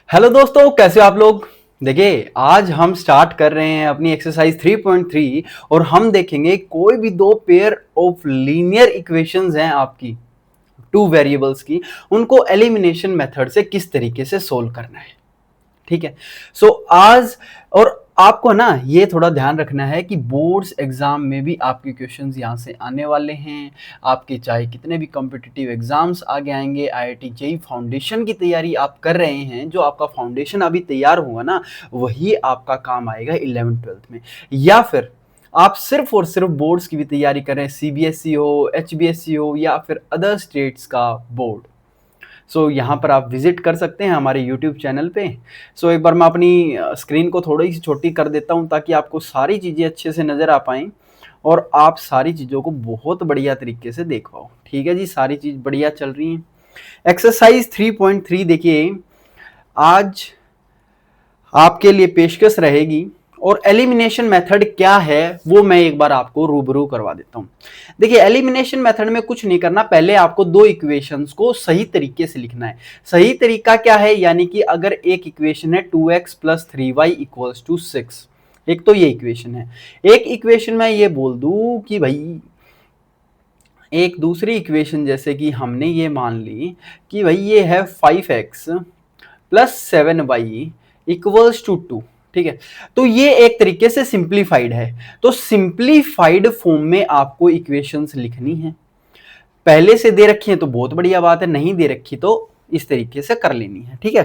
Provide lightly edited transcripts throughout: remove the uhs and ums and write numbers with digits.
Hello दोस्तों, कैसे हो आप लोग। देखिए, आज हम स्टार्ट कर रहे हैं अपनी एक्सरसाइज 3.3 और हम देखेंगे कोई भी दो पेयर ऑफ लीनियर इक्वेशंस हैं आपकी टू वेरिएबल्स की, उनको एलिमिनेशन मेथड से किस तरीके से सोल्व करना है। ठीक है। सो आज और आपको ना ये थोड़ा ध्यान रखना है कि बोर्ड्स एग्जाम में भी आपके क्वेश्चंस यहाँ से आने वाले हैं। आपके चाहे कितने भी कॉम्पिटिटिव एग्जाम्स आगे आएंगे, आईआईटी जेईई फाउंडेशन की तैयारी आप कर रहे हैं, जो आपका फाउंडेशन अभी तैयार हुआ ना, वही आपका काम आएगा 11th-12th में। या फिर आप सिर्फ और सिर्फ बोर्ड्स की भी तैयारी करें, सीबीएसई हो, एचबीएसई हो या फिर अदर स्टेट्स का बोर्ड। यहाँ पर आप विजिट कर सकते हैं हमारे यूट्यूब चैनल पे। एक बार मैं अपनी स्क्रीन को थोड़ी सी छोटी कर देता हूँ ताकि आपको सारी चीज़ें अच्छे से नज़र आ पाएँ और आप सारी चीज़ों को बहुत बढ़िया तरीके से देख पाओ। ठीक है जी, सारी चीज़ बढ़िया चल रही है। एक्सरसाइज 3.3 देखिए, आज आपके लिए पेशकश रहेगी और एलिमिनेशन मेथड क्या है वो मैं एक बार आपको रूबरू करवा देता हूं। देखिए, एलिमिनेशन मेथड में कुछ नहीं करना, पहले आपको दो इक्वेशंस को सही तरीके से लिखना है। सही तरीका क्या है, यानी कि अगर एक इक्वेशन है 2x + 3y = 6, एक तो ये इक्वेशन है। एक इक्वेशन में ये बोल दूं कि भाई, एक दूसरी इक्वेशन जैसे कि हमने ये मान ली कि भाई ये है 5x + 7y = 2। ठीक है, तो ये एक तरीके से सिंप्लीफाइड है। तो सिंप्लीफाइड फॉर्म में आपको इक्वेशंस लिखनी है। पहले से दे रखी है तो बहुत बढ़िया बात है, नहीं दे रखी तो इस तरीके से कर लेनी है। ठीक है,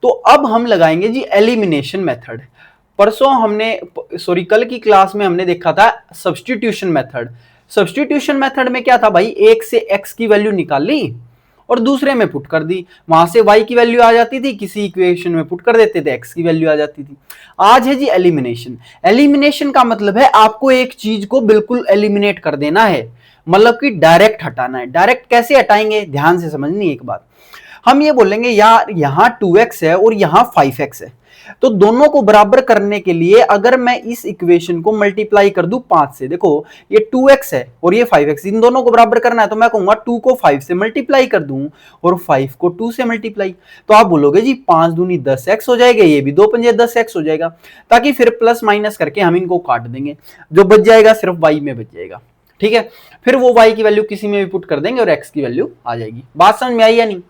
तो अब हम लगाएंगे जी एलिमिनेशन मेथड। परसों हमने कल की क्लास में हमने देखा था सब्स्टिट्यूशन मेथड। सब्स्टिट्यूशन मेथड में क्या था भाई, एक से x की वैल्यू निकाल ली और दूसरे में पुट कर दी, वहां से y की वैल्यू आ जाती थी, किसी इक्वेशन में पुट कर देते थे, x की वैल्यू आ जाती थी। आज है जी एलिमिनेशन। एलिमिनेशन का मतलब है आपको एक चीज को बिल्कुल एलिमिनेट कर देना है, मतलब कि डायरेक्ट हटाना है। डायरेक्ट कैसे हटाएंगे, ध्यान से समझनी एक बात। हम ये बोलेंगे यार यहां 2x है और यहां 5x है, तो दोनों को बराबर करने के लिए अगर मैं इस इक्वेशन को मल्टीप्लाई कर दूं 5 से, देखो ये 2x है और ये 5x, इन दोनों को बराबर करना है तो मैं कहूंगा 2 को 5 से मल्टीप्लाई कर दूं और 5 को 2 से मल्टीप्लाई। तो आप बोलोगे जी 5 दूनी 10x हो जाएगा, ये भी 2 पंजे 10x हो जाएगा, ताकि फिर प्लस माइनस करके हम इनको काट देंगे, जो बच जाएगा सिर्फ y में बच जाएगा। ठीक है, फिर वो y की वैल्यू किसी में भी पुट कर देंगे और x की वैल्यू आ जाएगी। बात समझ में आई या नहीं।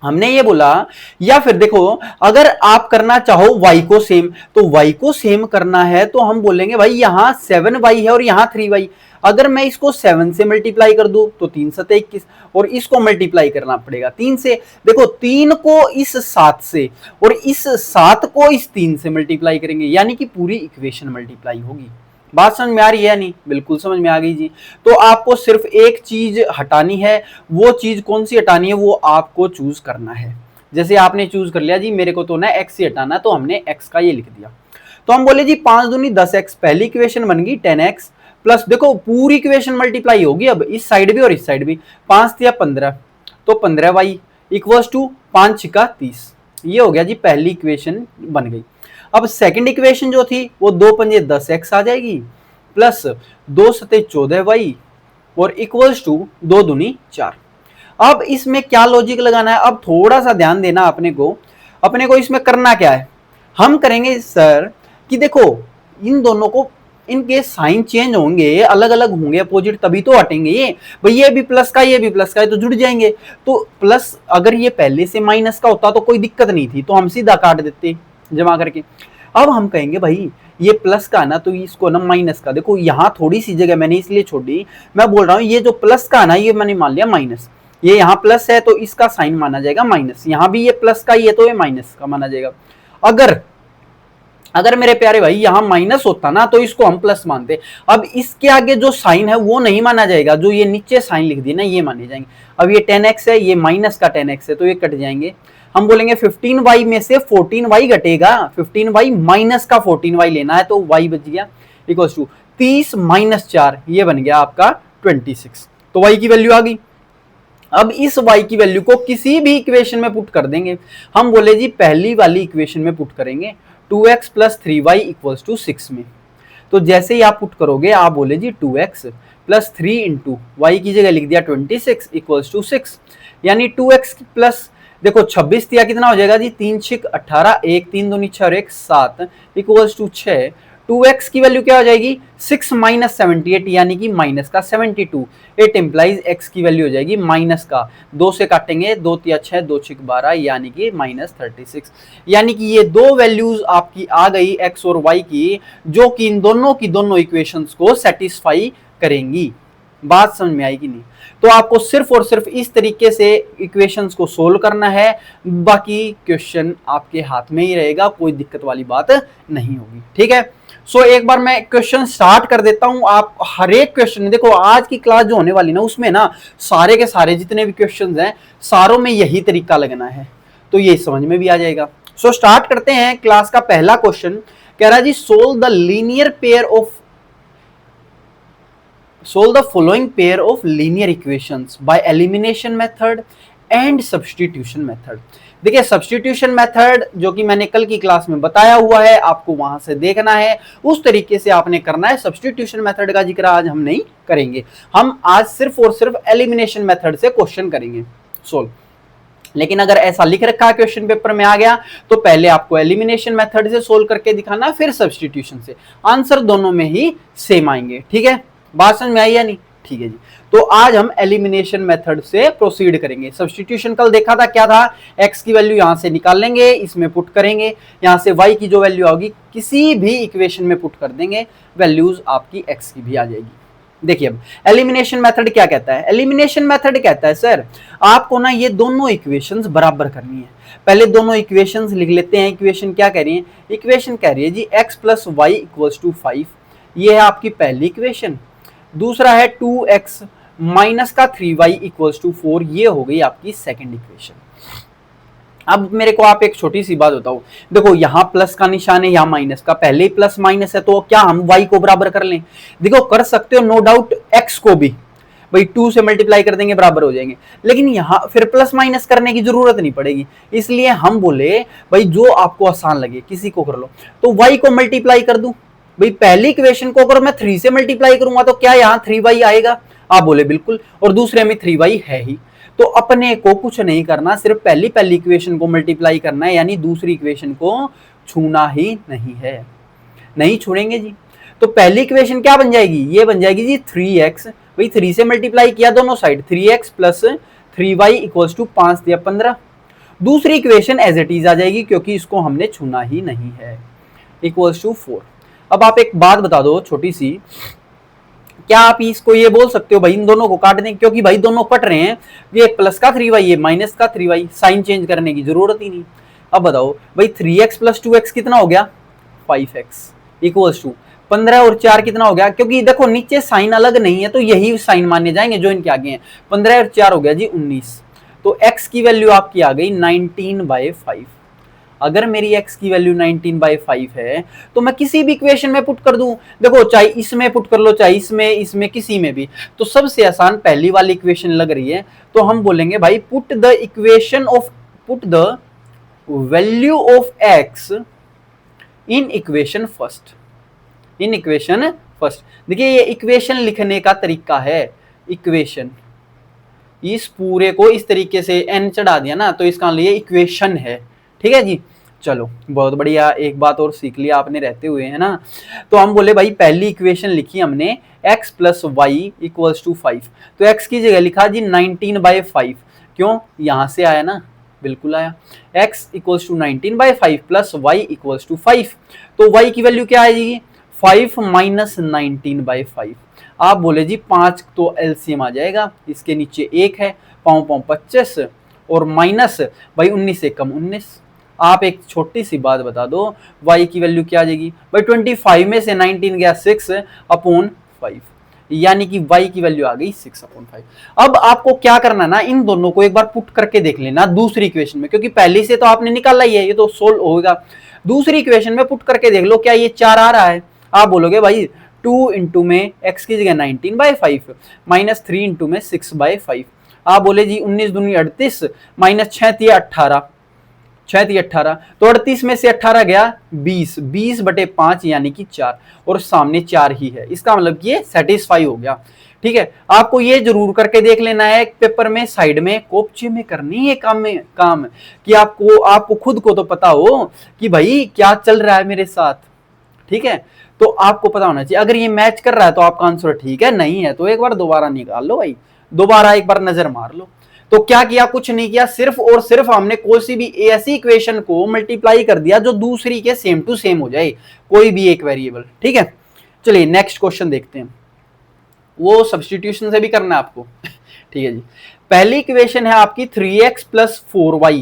हमने ये बोला, या फिर देखो अगर आप करना चाहो y को सेम, तो y को सेम करना है तो हम बोलेंगे भाई यहां 7y है और यहां 3y। अगर मैं इसको 7 से मल्टीप्लाई कर दूं तो 3 7 21 और इसको मल्टीप्लाई करना पड़ेगा 3 से। देखो 3 को इस 7 से और इस 7 को इस 3 से मल्टीप्लाई करेंगे, यानी कि पूरी इक्वेशन मल्टीप्लाई होगी। बात समझ में आ रही है नहीं, बिल्कुल समझ में आ गई जी। तो आपको सिर्फ एक चीज हटानी है, वो चीज कौन सी हटानी है वो आपको चूज करना है। जैसे आपने चूज कर लिया जी मेरे को तो ना x ही हटाना, तो हमने x का ये लिख दिया। तो हम बोले जी 5 दूनी 10x, पहली इक्वेशन बन गई 10x प्लस, देखो पूरी इक्वेशन मल्टीप्लाई होगी अब इस साइड भी और इस साइड भी। 5 दिया 15, तो 15y = 5 छिका 30। ये हो गया जी, पहली इक्वेशन बन गई। अब सेकंड इक्वेशन जो थी वो 2 पंजे 10x आ जाएगी प्लस 2 सते 14y और = 2 दूनी 4। अब इसमें क्या लॉजिक लगाना है, अब थोड़ा सा ध्यान देना अपने को इसमें करना क्या है। हम करेंगे सर कि देखो इन दोनों को, इनके साइन चेंज होंगे, अलग अलग होंगे, अपोजिट, तभी तो हटेंगे ये। भाई ये भी प्लस का ये भी प्लस का है तो जुड़ जाएंगे। तो प्लस अगर ये पहले से माइनस का होता तो कोई दिक्कत नहीं थी, तो हम सीधा काट देते जमा करके। अब हम कहेंगे भाई ये प्लस का ना, तो इसको ना माइनस का, देखो यहाँ थोड़ी सी जगह मैंने इसलिए छोड़ी, मैं बोल रहा हूँ ये जो प्लस का ना ये मैंने मान लिया माइनस, ये यहाँ प्लस है तो इसका साइन माना जाएगा माइनस, यहाँ भी ये प्लस का ही है तो ये माइनस का माना जाएगा। अगर मेरे प्यारे भाई यहाँ माइनस होता ना तो इसको हम प्लस मानते। अब इसके आगे जो साइन है वो नहीं माना जाएगा, जो ये नीचे साइन लिख दिया ना ये माने जाएंगे। अब ये 10x है, ये माइनस का 10x है तो ये कट जाएंगे। हम बोलेंगे 15y में से 14y घटेगा, 15y माइनस का 14y लेना है तो y बच गया = 30 - 4, ये बन गया आपका 26। तो y की वैल्यू आ गई। अब इस y की वैल्यू को किसी भी इक्वेशन में पुट कर देंगे। हम बोले जी पहली वाली इक्वेशन में पुट करेंगे 2x + 3y = 6 में। तो जैसे ही आप पुट करोगे आप बोले जी 2x + 3 × y की जगह लिख दिया 26 = 6, यानी 2x + देखो 26 दिया कितना हो जाएगा जी, 3 6 18, 1 3 दूनी 6 और 1 7 इक्वल्स टू 6। 2x की वैल्यू क्या हो जाएगी, 6 माइनस 78 यानी कि माइनस का 72। इट इंप्लाइज x की वैल्यू हो जाएगी माइनस का, 2 से काटेंगे 2 तिया 6 2 6 12 यानी कि माइनस 36। यानी कि ये दो वैल्यूज आपकी आ गई x और y की, जो कि इन दोनों की दोनों इक्वेशंस को सेटिस्फाई करेंगी। बात समझ में आएगी नहीं? तो आपको सिर्फ और सिर्फ इस तरीके से इक्वेशंस को सोल्व करना है, बाकी क्वेश्चन आपके हाथ में ही रहेगा, कोई दिक्कत वाली बात नहीं होगी। ठीक है, सो एक बार मैं क्वेश्चन स्टार्ट कर देता हूं। आप हर एक क्वेश्चन देखो, आज की क्लास जो होने वाली ना उसमें ना सारे के सारे जितने भी क्वेश्चन हैं सारों में यही तरीका लगना है, तो ये समझ में भी आ जाएगा। सो स्टार्ट करते हैं। क्लास का पहला क्वेश्चन कह रहा है जी, solve the linear pair of solve the following pair of linear equations by elimination method and substitution method। देखिए सब्स्टिट्यूशन मेथड जो कि मैंने कल की क्लास में बताया हुआ है, आपको वहां से देखना है, उस तरीके से आपने करना है। सब्स्टिट्यूशन मेथड का जिक्र आज हम नहीं करेंगे, हम आज सिर्फ और सिर्फ एलिमिनेशन मेथड से क्वेश्चन करेंगे सोल्व। लेकिन अगर ऐसा लिख रखा है क्वेश्चन पेपर में आ गया तो पहले आपको एलिमिनेशन मेथड से सोल्व करके दिखाना, फिर सब्स्टिट्यूशन से। आंसर दोनों में ही सेम आएंगे। ठीक है, बात समझ में आई या नहीं? ठीक है जी, तो आज हम एलिमिनेशन मेथड से प्रोसीड करेंगे। सब्स्टिट्यूशन कल देखा था, क्या था, x की वैल्यू यहां से निकाल लेंगे, इसमें पुट करेंगे, यहां से y की जो वैल्यू होगी किसी भी इक्वेशन में पुट कर देंगे, वैल्यूज आपकी x की भी आ जाएगी। देखिए अब एलिमिनेशन मेथड क्या कहता है। एलिमिनेशन मेथड कहता है सर आपको ना ये दोनों इक्वेशंस बराबर करनी है। पहले दोनों इक्वेशंस लिख लेते हैं। इक्वेशन क्या कह रही है, इक्वेशन कह रही है जी x plus y equals to 5, ये है आपकी पहली इक्वेशन। दूसरा है 2x माइनस का 3y इक्वल्स टू 4, ये हो गई आपकी सेकंड इक्वेशन। अब मेरे को आप एक छोटी सी बात बताओ, देखो यहाँ प्लस का निशान है, यहाँ माइनस का, पहले ही प्लस माइनस है, तो क्या हम y को बराबर कर लें? देखो कर सकते हो नो डाउट, x को भी भाई 2 से मल्टीप्लाई कर देंगे बराबर हो जाएंगे, लेकिन यहाँ फिर प्लस माइनस करने की जरूरत नहीं पड़ेगी। इसलिए हम बोले भाई जो आपको आसान लगे किसी को कर लो, तो y को मल्टीप्लाई कर दूं। भाई पहली इक्वेशन को अगर मैं 3 से मल्टीप्लाई करूंगा तो क्या यहाँ 3y आएगा? आप बोले बिल्कुल, और दूसरे में 3y है ही, तो अपने को कुछ नहीं करना, सिर्फ पहली इक्वेशन को मल्टीप्लाई करना है, यानी दूसरी इक्वेशन को छूना ही नहीं है। नहीं छोड़ेंगे जी, तो पहली इक्वेशन क्या बन जाएगी, ये बन जाएगी जी 3x, भाई 3 से मल्टीप्लाई किया दोनों side, 3x plus 3y equals to 5 दिया 15। दूसरी इक्वेशन एज इट इज आ जाएगी क्योंकि इसको हमने छूना ही नहीं है, इक्वल्स टू 4। अब आप एक बात बता दो छोटी सी, क्या आप इसको ये बोल सकते हो भाई इन दोनों को काट दें, क्योंकि भाई दोनों कट रहे हैं, ये प्लस का 3y ये माइनस का 3y, साइन चेंज करने की जरूरत ही नहीं। अब बताओ भाई 3x प्लस 2x कितना हो गया, 5x इक्वल्स टू 15 और 4 कितना हो गया, क्योंकि देखो नीचे साइन अलग नहीं है तो यही साइन माने जाएंगे जो इनके आगे हैं। 15 और 4 हो गया जी 19, तो x की वैल्यू आपकी आ गई 19/5। अगर मेरी x की वैल्यू 19/5 है तो मैं किसी भी इक्वेशन में पुट कर दूं, देखो चाहे इसमें पुट कर लो, चाहे इसमें किसी में भी, तो सबसे आसान पहली वाली इक्वेशन लग रही है, तो हम बोलेंगे भाई put the value of x in equation first. देखिए ये इक्वेशन लिखने का तरीका है, इक्वेशन, इस पूरे को इस तरीके से n चढ़ा दिया ना तो इसका लिए इक्वेशन है। ठीक है जी, चलो बहुत बढ़िया, एक बात और सीख लिया आपने रहते हुए, है ना। तो हम बोले भाई पहली इक्वेशन लिखी हमने x plus y equals to 5, तो x की जगह लिखा जी 19/5, क्यों, यहां से आया ना, बिल्कुल आया, x equals to 19/5 plus y equals to 5, तो y की वैल्यू क्या आएगी, 5 माइनस 19/5। आप बोले जी 5 तो एलसीएम आ जाएगा, इसके नीचे 1 है, पाँव 25 और माइनस भाई 19 से कम 19। आप एक छोटी सी बात बता दो, y की वैल्यू क्या आ जाएगी भाई, 25 में से 19 गया 6/5, यानी कि y की वैल्यू आ गई 6/5। अब आपको क्या करना ना, इन दोनों को एक बार पुट करके देख लेना दूसरी इक्वेशन में, क्योंकि पहली से तो आपने निकाला ही है, ये तो सोल्व होगा। दूसरी इक्वेशन में पुट करके देख लो, क्या ये 4 आ रहा है? आप बोलोगे भाई 2 इंटू में x की जगह 19/5 माइनस 3 इंटू में 6/5। आप बोले जी 19 दूनी 38 माइनस 6 18, 6 थी 18, तो 38 में से 18 गया 20, 20/5 यानी कि 4, और सामने 4 ही है, इसका मतलब ये सेटिस्फाई हो गया। ठीक है, आपको ये जरूर करके देख लेना है पेपर में, साइड में कोपचे में करनी है काम कि आपको खुद को तो पता हो कि भाई क्या चल रहा है मेरे साथ। ठीक है, तो आपको पता होना चाहिए, अगर ये मैच कर रहा है तो आपका आंसर ठीक है, नहीं है तो एक बार दोबारा निकाल लो भाई, दोबारा एक बार नजर मार लो। तो क्या किया, कुछ नहीं किया, सिर्फ और सिर्फ हमने कोई सी भी ऐसी इक्वेशन को मल्टीप्लाई कर दिया जो दूसरी के सेम टू सेम हो जाए, कोई भी एक वेरिएबल। ठीक है, चलिए नेक्स्ट क्वेश्चन देखते हैं, वो सब्स्टिट्यूशन से भी करना है आपको। ठीक है जी, पहली इक्वेशन है आपकी 3x + 4y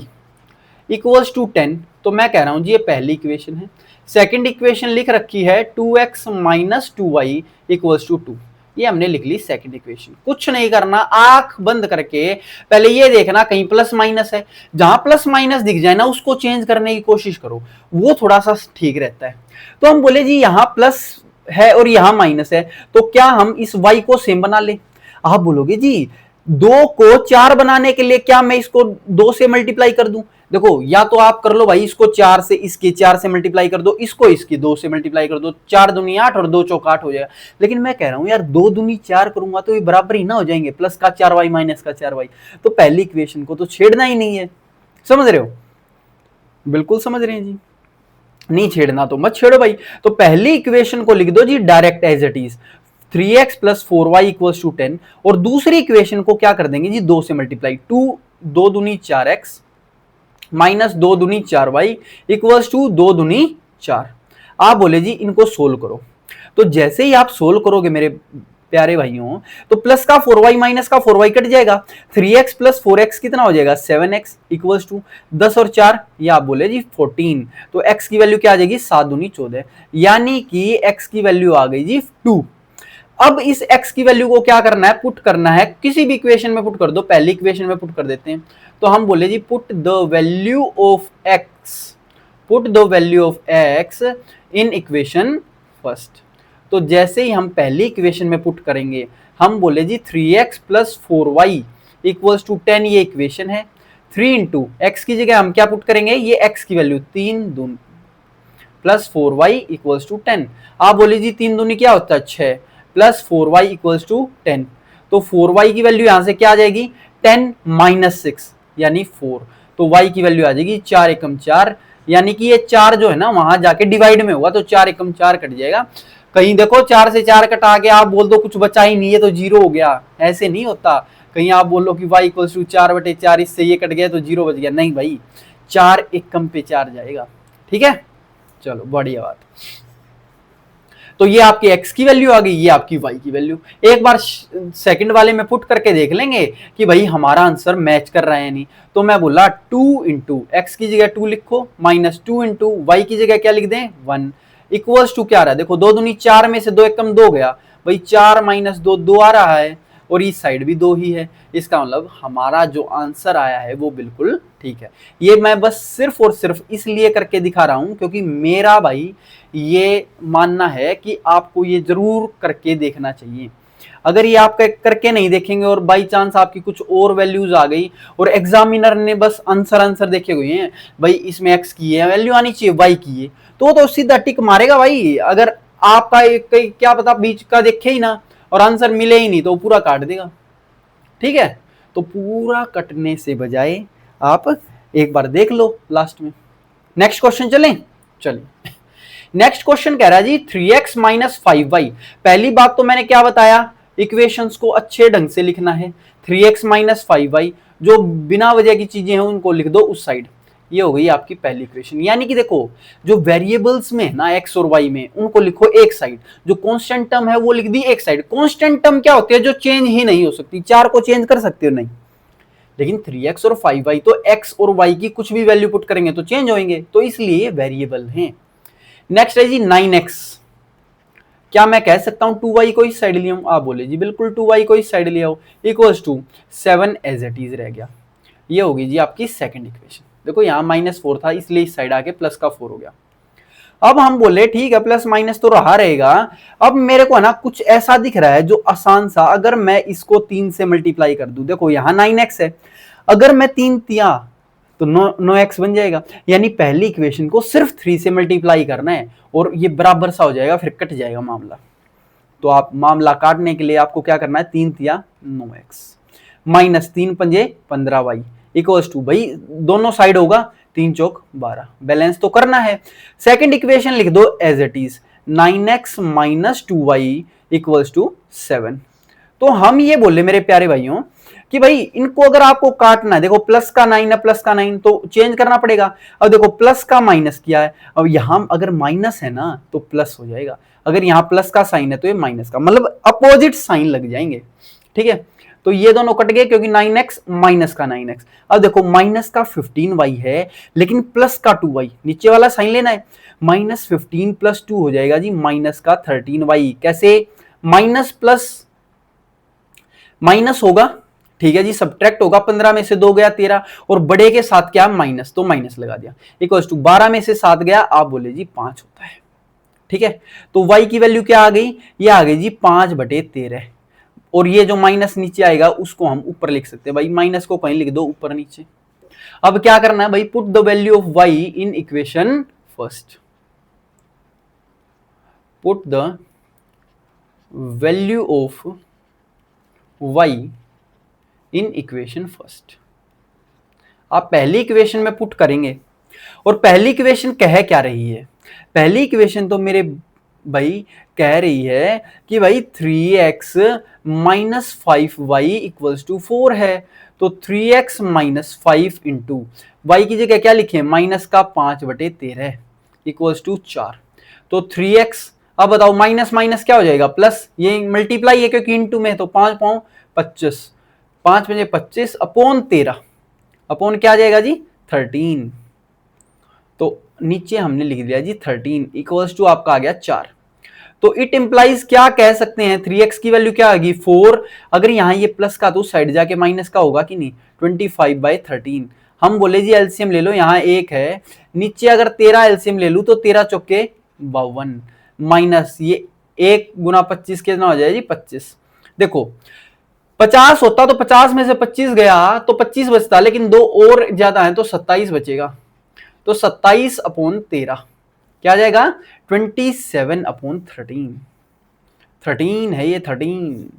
= 10, तो मैं कह रहा हूं जी ये पहली इक्वेशन है। सेकंड इक्वेशन लिख रखी है 2x - 2y = 2, ये हमने लिख ली सेकंड इक्वेशन। कुछ नहीं करना, आंख बंद करके पहले ये देखना कहीं प्लस माइनस है, जहां प्लस माइनस दिख जाए ना उसको चेंज करने की कोशिश करो, वो थोड़ा सा ठीक रहता है। तो हम बोले जी यहां प्लस है और यहां माइनस है, तो क्या हम इस y को सेम बना ले। आप बोलोगे जी 2 को 4 बनाने के लिए क्या मैं इसको 2 से मल्टीप्लाई कर दूं। देखो या तो आप कर लो भाई, इसको 4 से इसके 4 से मल्टीप्लाई कर दो, इसको इसकी 2 से मल्टीप्लाई कर दो, 4 दूनी 8 और 2 चौक 8 हो जाएगा। लेकिन मैं कह रहा हूं यार 2 दूनी 4 करूंगा तो ये बराबर ही ना हो जाएंगे, प्लस का 4y माइनस का 4y, तो पहली इक्वेशन को तो छेड़ना ही नहीं है। समझ रहे हो, बिल्कुल समझ रहे हैं जी, नहीं छेड़ना तो मत छेड़ो भाई। तो पहली इक्वेशन को लिख दो जी direct as it is, 3x + 4y = 10, और दूसरी इक्वेशन को क्या कर देंगे जी 2 से मल्टीप्लाई, 2 दूनी 4x - 2 दूनी 4y = 2 दूनी 4। आप बोले जी इनको सोल्व करो, तो जैसे ही आप सोल्व करोगे मेरे प्यारे भाइयों, तो प्लस का 4y माइनस का 4y कट जाएगा, 3x + 4x कितना हो जाएगा 7x = 10 और 4, ये आप बोले जी 14, तो x की वैल्यू क्या आ जाएगी 7 दूनी 14, यानी कि x की वैल्यू आ गई जी 2। अब इस x की वैल्यू को क्या करना है, पुट करना है, किसी भी इक्वेशन में पुट कर दो, पहली इक्वेशन में पुट कर देते हैं। तो हम बोले जी put the value of x in equation first. तो जैसे ही हम पहली इक्वेशन में पुट करेंगे, हम बोले जी 3x + 4y = 10, ये इक्वेशन है। 3 × x की जगह हम क्या पुट करेंगे, ये x की वैल्यू 3 दूनी + 4y = 10। आप बोले जी 3 दूनी क्या होता है 6, + 4y = 10, तो 4y की वैल्यू यहां से क्या आ जाएगी 10 - 6 यानी 4, तो y की वैल्यू आ जाएगी 4 एकम 4, यानी कि ये 4 जो है ना वहां जाके डिवाइड में होगा, तो 4 एकम 4 कट जाएगा। कहीं देखो 4 से 4 कटा के आप बोल दो कुछ बचा ही नहीं है तो 0 हो गया, ऐसे नहीं होता। कहीं आप बोलो कि y = 4/4, इससे ये कट गया तो 0 बच गया, नहीं भाई 4 एकम पे 4 जाएगा। ठीक है, चलो बढ़िया बात। तो ये आपकी x की वैल्यू आ गई, ये आपकी y की वैल्यू। एक बार सेकंड वाले में पुट करके देख लेंगे कि भाई हमारा आंसर मैच कर रहा है नहीं। तो मैं बोला 2 × x की जगह 2 लिखो, -2 × y की जगह क्या लिख दें 1 = क्या आ रहा है, देखो 2 दूनी 4 में से 2 एकम 2 गया भाई, 4 - 2 2 आ रहा है, और इस साइड भी 2 ही है, इसका मतलब हमारा जो आंसर आया है वो बिल्कुल ठीक है। ये मैं बस सिर्फ और सिर्फ इसलिए करके दिखा रहा हूं क्योंकि मेरा भाई ये मानना है कि आपको ये जरूर करके देखना चाहिए। अगर ये आप करके नहीं देखेंगे और बाई चांस आपकी कुछ और वैल्यूज आ गई और एग्जामिनर ने बस आंसर देखे हुए हैं भाई इसमें x की है वैल्यू आनी चाहिए y की है, तो सीधा टिक मारेगा भाई। अगर आपका क्या पता बीच का देखे ही ना और आंसर मिले ही नहीं तो पूरा काट देगा। ठीक है, तो पूरा कटने से बजाय आप एक बार देख लो लास्ट में। नेक्स्ट क्वेश्चन चलिए नेक्स्ट क्वेश्चन कह रहा है जी 3x - 5y। पहली बात तो मैंने क्या बताया, इक्वेशंस को अच्छे ढंग से लिखना है। 3x - 5y, जो बिना वजह की चीजें हैं उनको लिख दो उस साइड, ये हो गई आपकी पहली इक्वेशन। यानी कि देखो जो वेरिएबल्स में ना x और y में, उनको लिखो एक साइड, जो कांस्टेंट टर्म है वो लिख दी एक साइड। कांस्टेंट टर्म क्या होती है, जो चेंज ही नहीं हो सकती, 4 को चेंज कर सकते हो नहीं, लेकिन 3x और 5y तो x और y की कुछ भी वैल्यू पुट करेंगे तो चेंज होंगे, तो इसलिए ये वेरिएबल हैं। नेक्स्ट है जी 9x, क्या मैं कह सकता हूं 2y को इस साइड लिया हूं, आप बोले जी बिल्कुल 2y को इस साइड लिया हो, = 7 एज इट इज रह गया। ये होगी जी आपकी सेकंड इक्वेशन। देखो यहां -4 था इसलिए इस साइड आके प्लस का 4 हो गया। अब हम बोले ठीक है प्लस माइनस तो रहा रहेगा, अब मेरे को ना कुछ ऐसा दिख रहा है जो आसान सा, अगर मैं इसको 3 से मल्टीप्लाई कर दूं, देखो यहां 9x है, अगर मैं 3 तिया तो नो एक्स बन जाएगा। यानी पहली इक्वेशन को सिर्फ 3 से मल्टीप्लाई करना है और ये बराबर सा हो जाएगा, फिर कट जाएगा मामला। तो आप मामला काटने के लिए आपको क्या करना है, 3 तिया 9x माइनस 3 पंजे 15y इक्वल्स टू, भाई दोनों साइड होगा 3 चौक 12, बैलेंस तो करना है। सेकंड इक्वेशन लिख दो as it is, 9x minus 2y equals to 7। तो हम ये बोले मेरे प्यारे भाइयों कि भाई इनको अगर आपको काटना है, देखो प्लस का 9 है, प्लस का 9 तो चेंज करना पड़ेगा। अब देखो प्लस का माइनस किया है, अब यहां अगर माइनस है ना तो प्लस हो जाएगा, अगर यहां प्लस का साइन है तो ये माइनस का, मतलब अपोजिट साइन लग जाएंगे, ठीक है। तो ये दोनों कट गए क्योंकि 9x माइनस का 9x। अब देखो माइनस का 15y है लेकिन प्लस का 2y, नीचे वाला साइन लेना है, माइनस 15 प्लस 2 हो जाएगा जी माइनस का 13y। कैसे, माइनस प्लस माइनस होगा, ठीक है जी, सब्ट्रैक्ट होगा, 15 में से 2 गया 13 और बड़े के साथ क्या माइनस, तो माइनस लगा दिया, इक्वल्स टू 12 में से 7 गया, आप बोले जी 5 होता है, ठीक है। तो y की वैल्यू क्या आ गई, ये आ गई जी 5/13, और ये जो माइनस नीचे आएगा उसको हम ऊपर लिख सकते हैं, भाई माइनस को कहीं लिख दो ऊपर नीचे। अब क्या करना है भाई, put the value of y in equation first, put the value of y in equation first. आप पहली इक्वेशन में पुट करेंगे, और पहली इक्वेशन कह क्या रही है, पहली इक्वेशन तो मेरे भाई कह रही है कि भाई 3x minus 5y equals to 4 है। तो 3x माइनस 5 इंटू वाई की जगह क्या लिखे, माइनस का 5/13 इक्वल्स टू 4। तो 3x, अब बताओ माइनस माइनस क्या हो जाएगा, प्लस, ये मल्टीप्लाई है क्योंकि इंटू में, तो 5 पाँव 25, 5 में 25 अपॉन 13, अपॉन क्या आ जाएगा जी 13। तो नीचे हमने लिख दिया जी 13 इक्वल्स टू आपका आ गया 4। तो इट इंप्लाइज क्या कह सकते हैं, 3x की वैल्यू क्या आएगी 4, अगर यहाँ ये प्लस का तो साइड जाके माइनस का होगा कि नहीं, 25/13। हम बोले जी एलसीएम ले लो, यहाँ 1 है, नीचे अगर 13 एलसीएम ले लूँ तो 13 चौके 52 माइनस ये 1 गुना 25 कितना हो जाएगा जी 25। देखो 50 होता तो 50 में से 25 गया तो 25 बचता, लेकिन 2 और ज्यादा है तो 27 बचेगा। तो 27/13 क्या आ जाएगा 27/13, 13 है ये 13।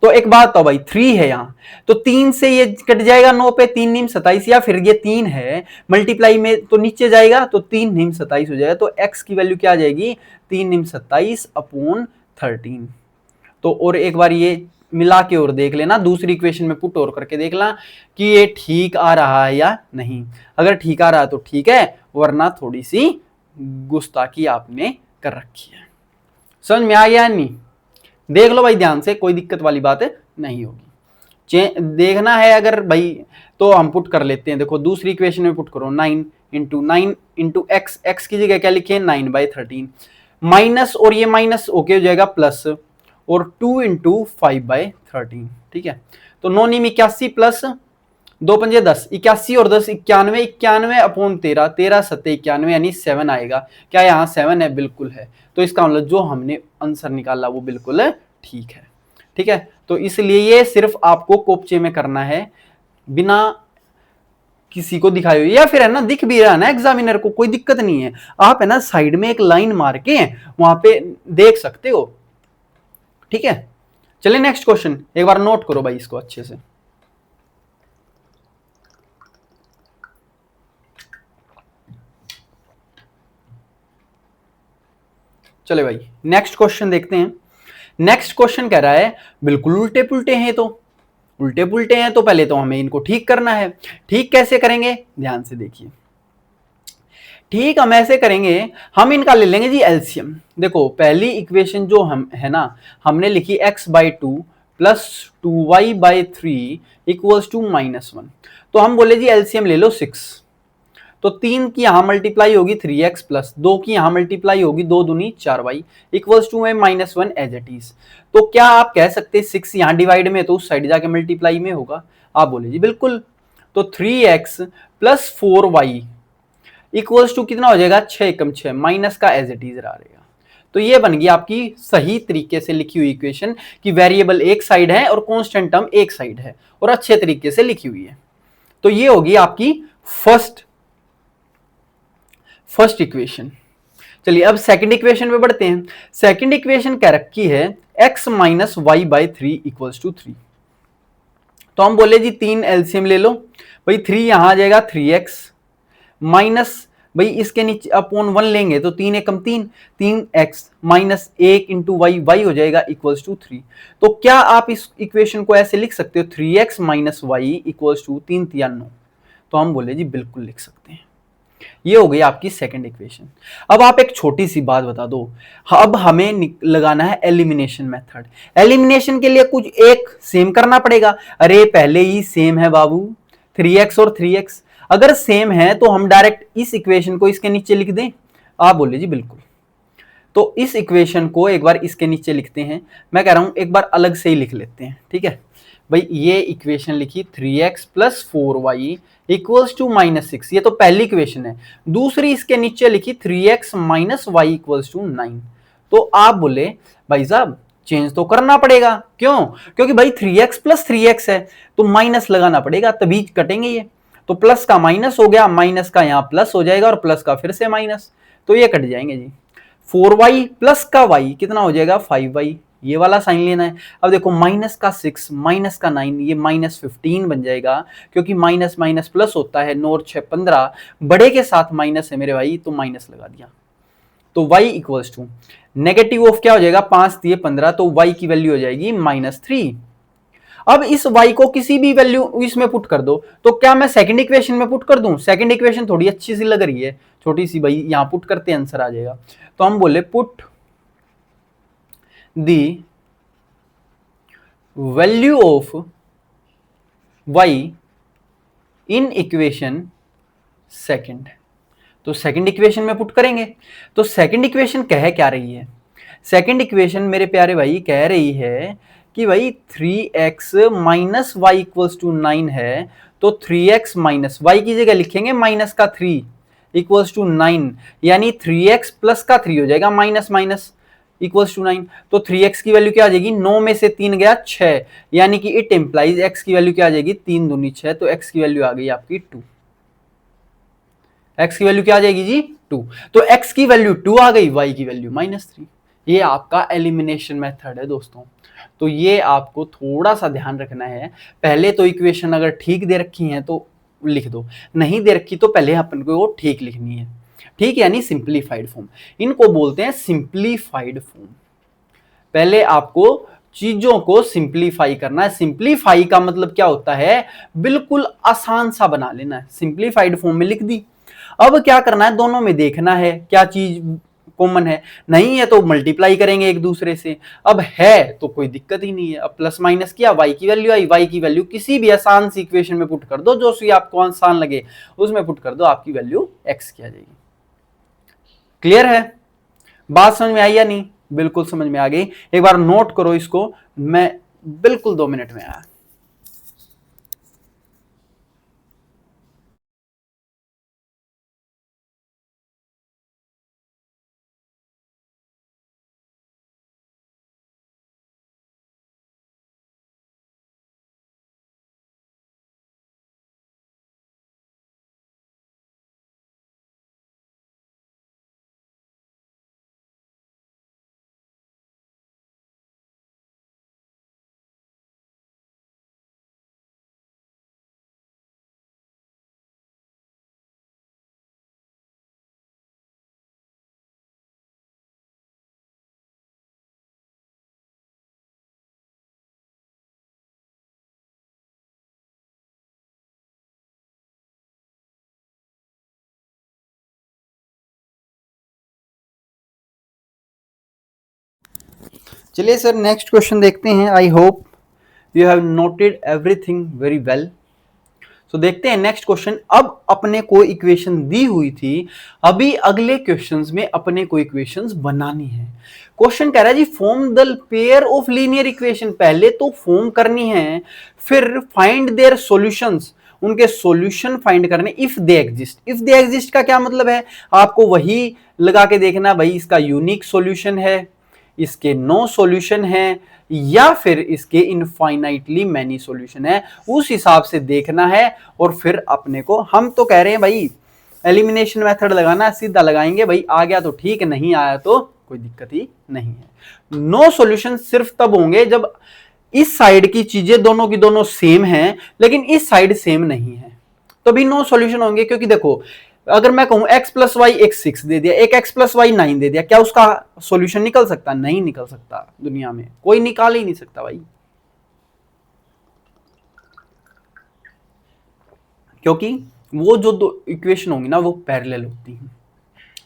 तो एक बात तो भाई 3 है यहाँ, तो 3 से ये कट जाएगा 9 पे, 3 नीम 27, या फिर ये 3 है मल्टीप्लाई में तो नीचे जाएगा तो 3 नीम 27 हो जाएगा। तो x की वैल्यू क्या आ जाएगी 3 नीम 27/13। तो और एक बार ये मिला के और देख लेना, दूसरी इक्वेशन में पुट और करके देख लेना कि ये ठीक आ रहा है या नहीं। अगर ठीक आ रहा है तो ठीक है, वरना थोड़ी सी गुस्ताखी आपने कर रखी है। समझ में आ गया नहीं, देख लो भाई ध्यान से, कोई दिक्कत वाली बात नहीं होगी। देखना है अगर भाई तो हम पुट कर लेते हैं। देखो दूसरी इक्वेशन में पुट करो, 9 इंटू एक्स, एक्स की जगह क्या लिखे 9/13 माइनस, और ये माइनस ओके हो जाएगा प्लस, और 2 इंटू 5/13, ठीक है। तो 9 नीम 81 प्लस 2 पंजे 10, 81 और 10 91, 91/13, 13 सत्ते 91 यानी 7 आएगा। क्या यहाँ 7 है, बिल्कुल है। तो इसका मतलब जो हमने आंसर निकाला वो बिल्कुल ठीक है, ठीक है। तो इसलिए ये सिर्फ आपको कोपचे में करना है, बिना किसी को दिखाए हुए, या फिर है ना दिख भी रहा है ना एग्जामिनर को, कोई दिक्कत नहीं है, आप है ना साइड में एक लाइन मार के वहां पे देख सकते हो, ठीक है। चलिए नेक्स्ट क्वेश्चन, एक बार नोट करो भाई इसको अच्छे से। चले भाई नेक्स्ट क्वेश्चन देखते हैं। नेक्स्ट क्वेश्चन कह रहा है बिल्कुल उल्टे पुल्टे हैं, तो उल्टे पुल्टे हैं तो पहले तो हमें इनको ठीक करना है। ठीक कैसे करेंगे, ध्यान से देखिए। ठीक हम ऐसे करेंगे, हम इनका ले लेंगे जी एलसीएम। देखो पहली इक्वेशन जो हम है ना, हमने लिखी x/2 plus 2y/3 equals to -1। तो हम बोले जी एलसीएम ले लो 6। तो 3 की यहां मल्टीप्लाई होगी 3x प्लस 2 की यहां मल्टीप्लाई होगी 2 दूनी 4y इक्वल्स टू में -1 एज इट इज। तो क्या आप कह सकते 6 यहां डिवाइड में तो उस साइड जाके मल्टीप्लाई में होगा, आप बोले जी बिल्कुल। तो 3x plus 4y equals to कितना हो जाएगा 6 एकम 6, माइनस का एज इट इज रहेगा। तो ये बन गई आपकी सही तरीके से लिखी हुई इक्वेशन कि वेरिएबल एक साइड है और कांस्टेंट टर्म एक साइड है, और अच्छे तरीके से लिखी हुई है। तो ये होगी आपकी फर्स्ट इक्वेशन। चलिए अब सेकंड इक्वेशन पे बढ़ते हैं। सेकंड इक्वेशन क्या रखी है, x minus y by 3 equals to 3। तो हम बोले जी 3 एलसीएम ले लो भाई, 3 यहां आ जाएगा 3x माइनस भाई इसके नीचे अपॉन 1 लेंगे तो 3 एकम 3, 3x minus 1 into Y, Y हो जाएगा इक्वल्स टू 3। तो क्या आप इस इक्वेशन को ऐसे लिख सकते हो 3x minus y equals to 3 3 9? तो हम बोले जी बिल्कुल लिख सकते हैं। ये हो गई आपकी सेकंड इक्वेशन। अब आप एक छोटी सी बात बता दो, अब हमें लगाना है एलिमिनेशन मेथड। एलिमिनेशन के लिए कुछ एक सेम करना पड़ेगा। अरे पहले ही सेम है बाबू, 3x और 3x अगर सेम है तो हम डायरेक्ट इस इक्वेशन को इसके नीचे लिख दें। आप बोले जी बिल्कुल। तो इस इक्वेशन को एक बार इसके नीचे लिखते हैं। मैं कह रहा हूं एक बार अलग से ही लिख लेते हैं, ठीक है भाई। ये इक्वेशन लिखी 3x plus 4y equals to minus 6, ये तो पहली इक्वेशन है। दूसरी इसके नीचे लिखी 3x minus y equals to 9। तो आप बोले भाई साहब चेंज तो करना पड़ेगा, क्यों? क्योंकि भाई 3x प्लस 3x है तो माइनस लगाना पड़ेगा तभी कटेंगे ये। तो प्लस का माइनस हो गया, माइनस का यहां प्लस हो जाएगा और प्लस का फिर से माइनस, तो ये कट जाएंगे जी। 4y प्लस का y कितना हो जाएगा 5y, ये वाला साइन लेना है। अब देखो माइनस का 6 माइनस का 9, ये माइनस 15 बन जाएगा, क्योंकि माइनस माइनस प्लस होता है। 9 और 6 15, बड़े के साथ माइनस है मेरे भाई, तो माइनस लगा दिया। तो y equals to negative of क्या हो जाएगा 5 दिए 15, तो y की वैल्यू हो जाएगी -3। अब इस y को किसी भी वैल्यू इसमें पुट कर दो, तो क्या मैं सेकंड इक्वेशन में पुट कर दूं? सेकंड इक्वेशन थोड़ी अच्छी सी लग रही है, छोटी सी भाई, यहां पुट करते आंसर आ जाएगा। तो हम बोले put the value of y in equation second. तो सेकंड इक्वेशन में पुट करेंगे। तो सेकंड इक्वेशन कह क्या रही है? सेकंड इक्वेशन मेरे प्यारे भाई कह रही है कि भाई 3x minus y equals to 9 है, तो 3x माइनस वाई की जगह लिखेंगे माइनस का 3 इक्वल्स टू 9, यानी 3x प्लस का 3 हो जाएगा माइनस माइनस इक्वल्स टू 9। तो 3x की वैल्यू क्या आ जाएगी, 9 में से 3 गया 6, यानी कि इट इंप्लाइज x की वैल्यू क्या आ जाएगी 3 दूनी 6, तो x की वैल्यू आ गई आपकी 2। x की वैल्यू क्या आ जाएगी जी 2। तो x की वैल्यू 2 आ गई, y की वैल्यू -3। ये आपका एलिमिनेशन मेथड है दोस्तों। तो ये आपको थोड़ा सा ध्यान रखना है। पहले तो इक्वेशन अगर ठीक दे रखी है तो लिख दो, नहीं दे रखी तो पहले अपन को वो ठीक लिखनी है। ठीक, यानी सिंप्लीफाइड फॉर्म, इनको बोलते हैं सिंप्लीफाइड फॉर्म। पहले आपको चीजों को सिंप्लीफाई करना है। सिंप्लीफाई का मतलब क्या होता है, बिल्कुल आसान सा बना लेना है। सिंप्लीफाइड फॉर्म में लिख दी। अब क्या करना है, दोनों में देखना है क्या चीज कॉमन है, नहीं है तो मल्टीप्लाई करेंगे एक दूसरे से, अब है तो कोई दिक्कत ही नहीं है। अब प्लस माइनस किया, y की वैल्यू आई, y की वैल्यू किसी भी आसान सी इक्वेशन में पुट कर दो, जो सी आपको आसान लगे उसमें पुट कर दो, आपकी वैल्यू x की आ जाएगी। क्लियर है? बात समझ में आई या नहीं? बिल्कुल समझ में आ गई। एक बार नोट करो इसको, मैं बिल्कुल 2 मिनट में आया। चलिए सर नेक्स्ट क्वेश्चन देखते हैं। I hope you have noted everything very well. तो देखते हैं नेक्स्ट क्वेश्चन। अब अपने को इक्वेशन दी हुई थी, अभी अगले क्वेश्चंस में अपने को इक्वेशंस बनानी है। क्वेश्चन कह रहा है जी form the pair of linear equation. पहले तो फॉर्म करनी है, फिर फाइंड देयर सॉल्यूशंस, उनके सॉल्यूशन फाइंड करने if they exist. If they exist का क्या मतलब है, आपको वही लगा के देखना भाई इसका यूनिक सॉल्यूशन है इसके नो सॉल्यूशन है या फिर इसके इनफाइनाइटली मैनी सॉल्यूशन है, उस हिसाब से देखना है। और फिर अपने को, हम तो कह रहे हैं भाई एलिमिनेशन मेथड लगाना, सीधा लगाएंगे भाई, आ गया तो ठीक, नहीं आया तो कोई दिक्कत ही नहीं है। नो सॉल्यूशन सिर्फ तब होंगे जब इस साइड की चीजें दोनों की दोनों सेम हैं लेकिन इस साइड सेम नहीं है, तो भी नो सॉल्यूशन होंगे। क्योंकि देखो, अगर मैं कहूं x प्लस वाई एक 6 दे दिया, एक x प्लस वाई 9 दे दिया, क्या उसका सॉल्यूशन निकल सकता? नहीं निकल सकता, दुनिया में कोई निकाल ही नहीं सकता भाई, क्योंकि वो जो दो इक्वेशन होंगी ना वो पैरेलल होती हैं।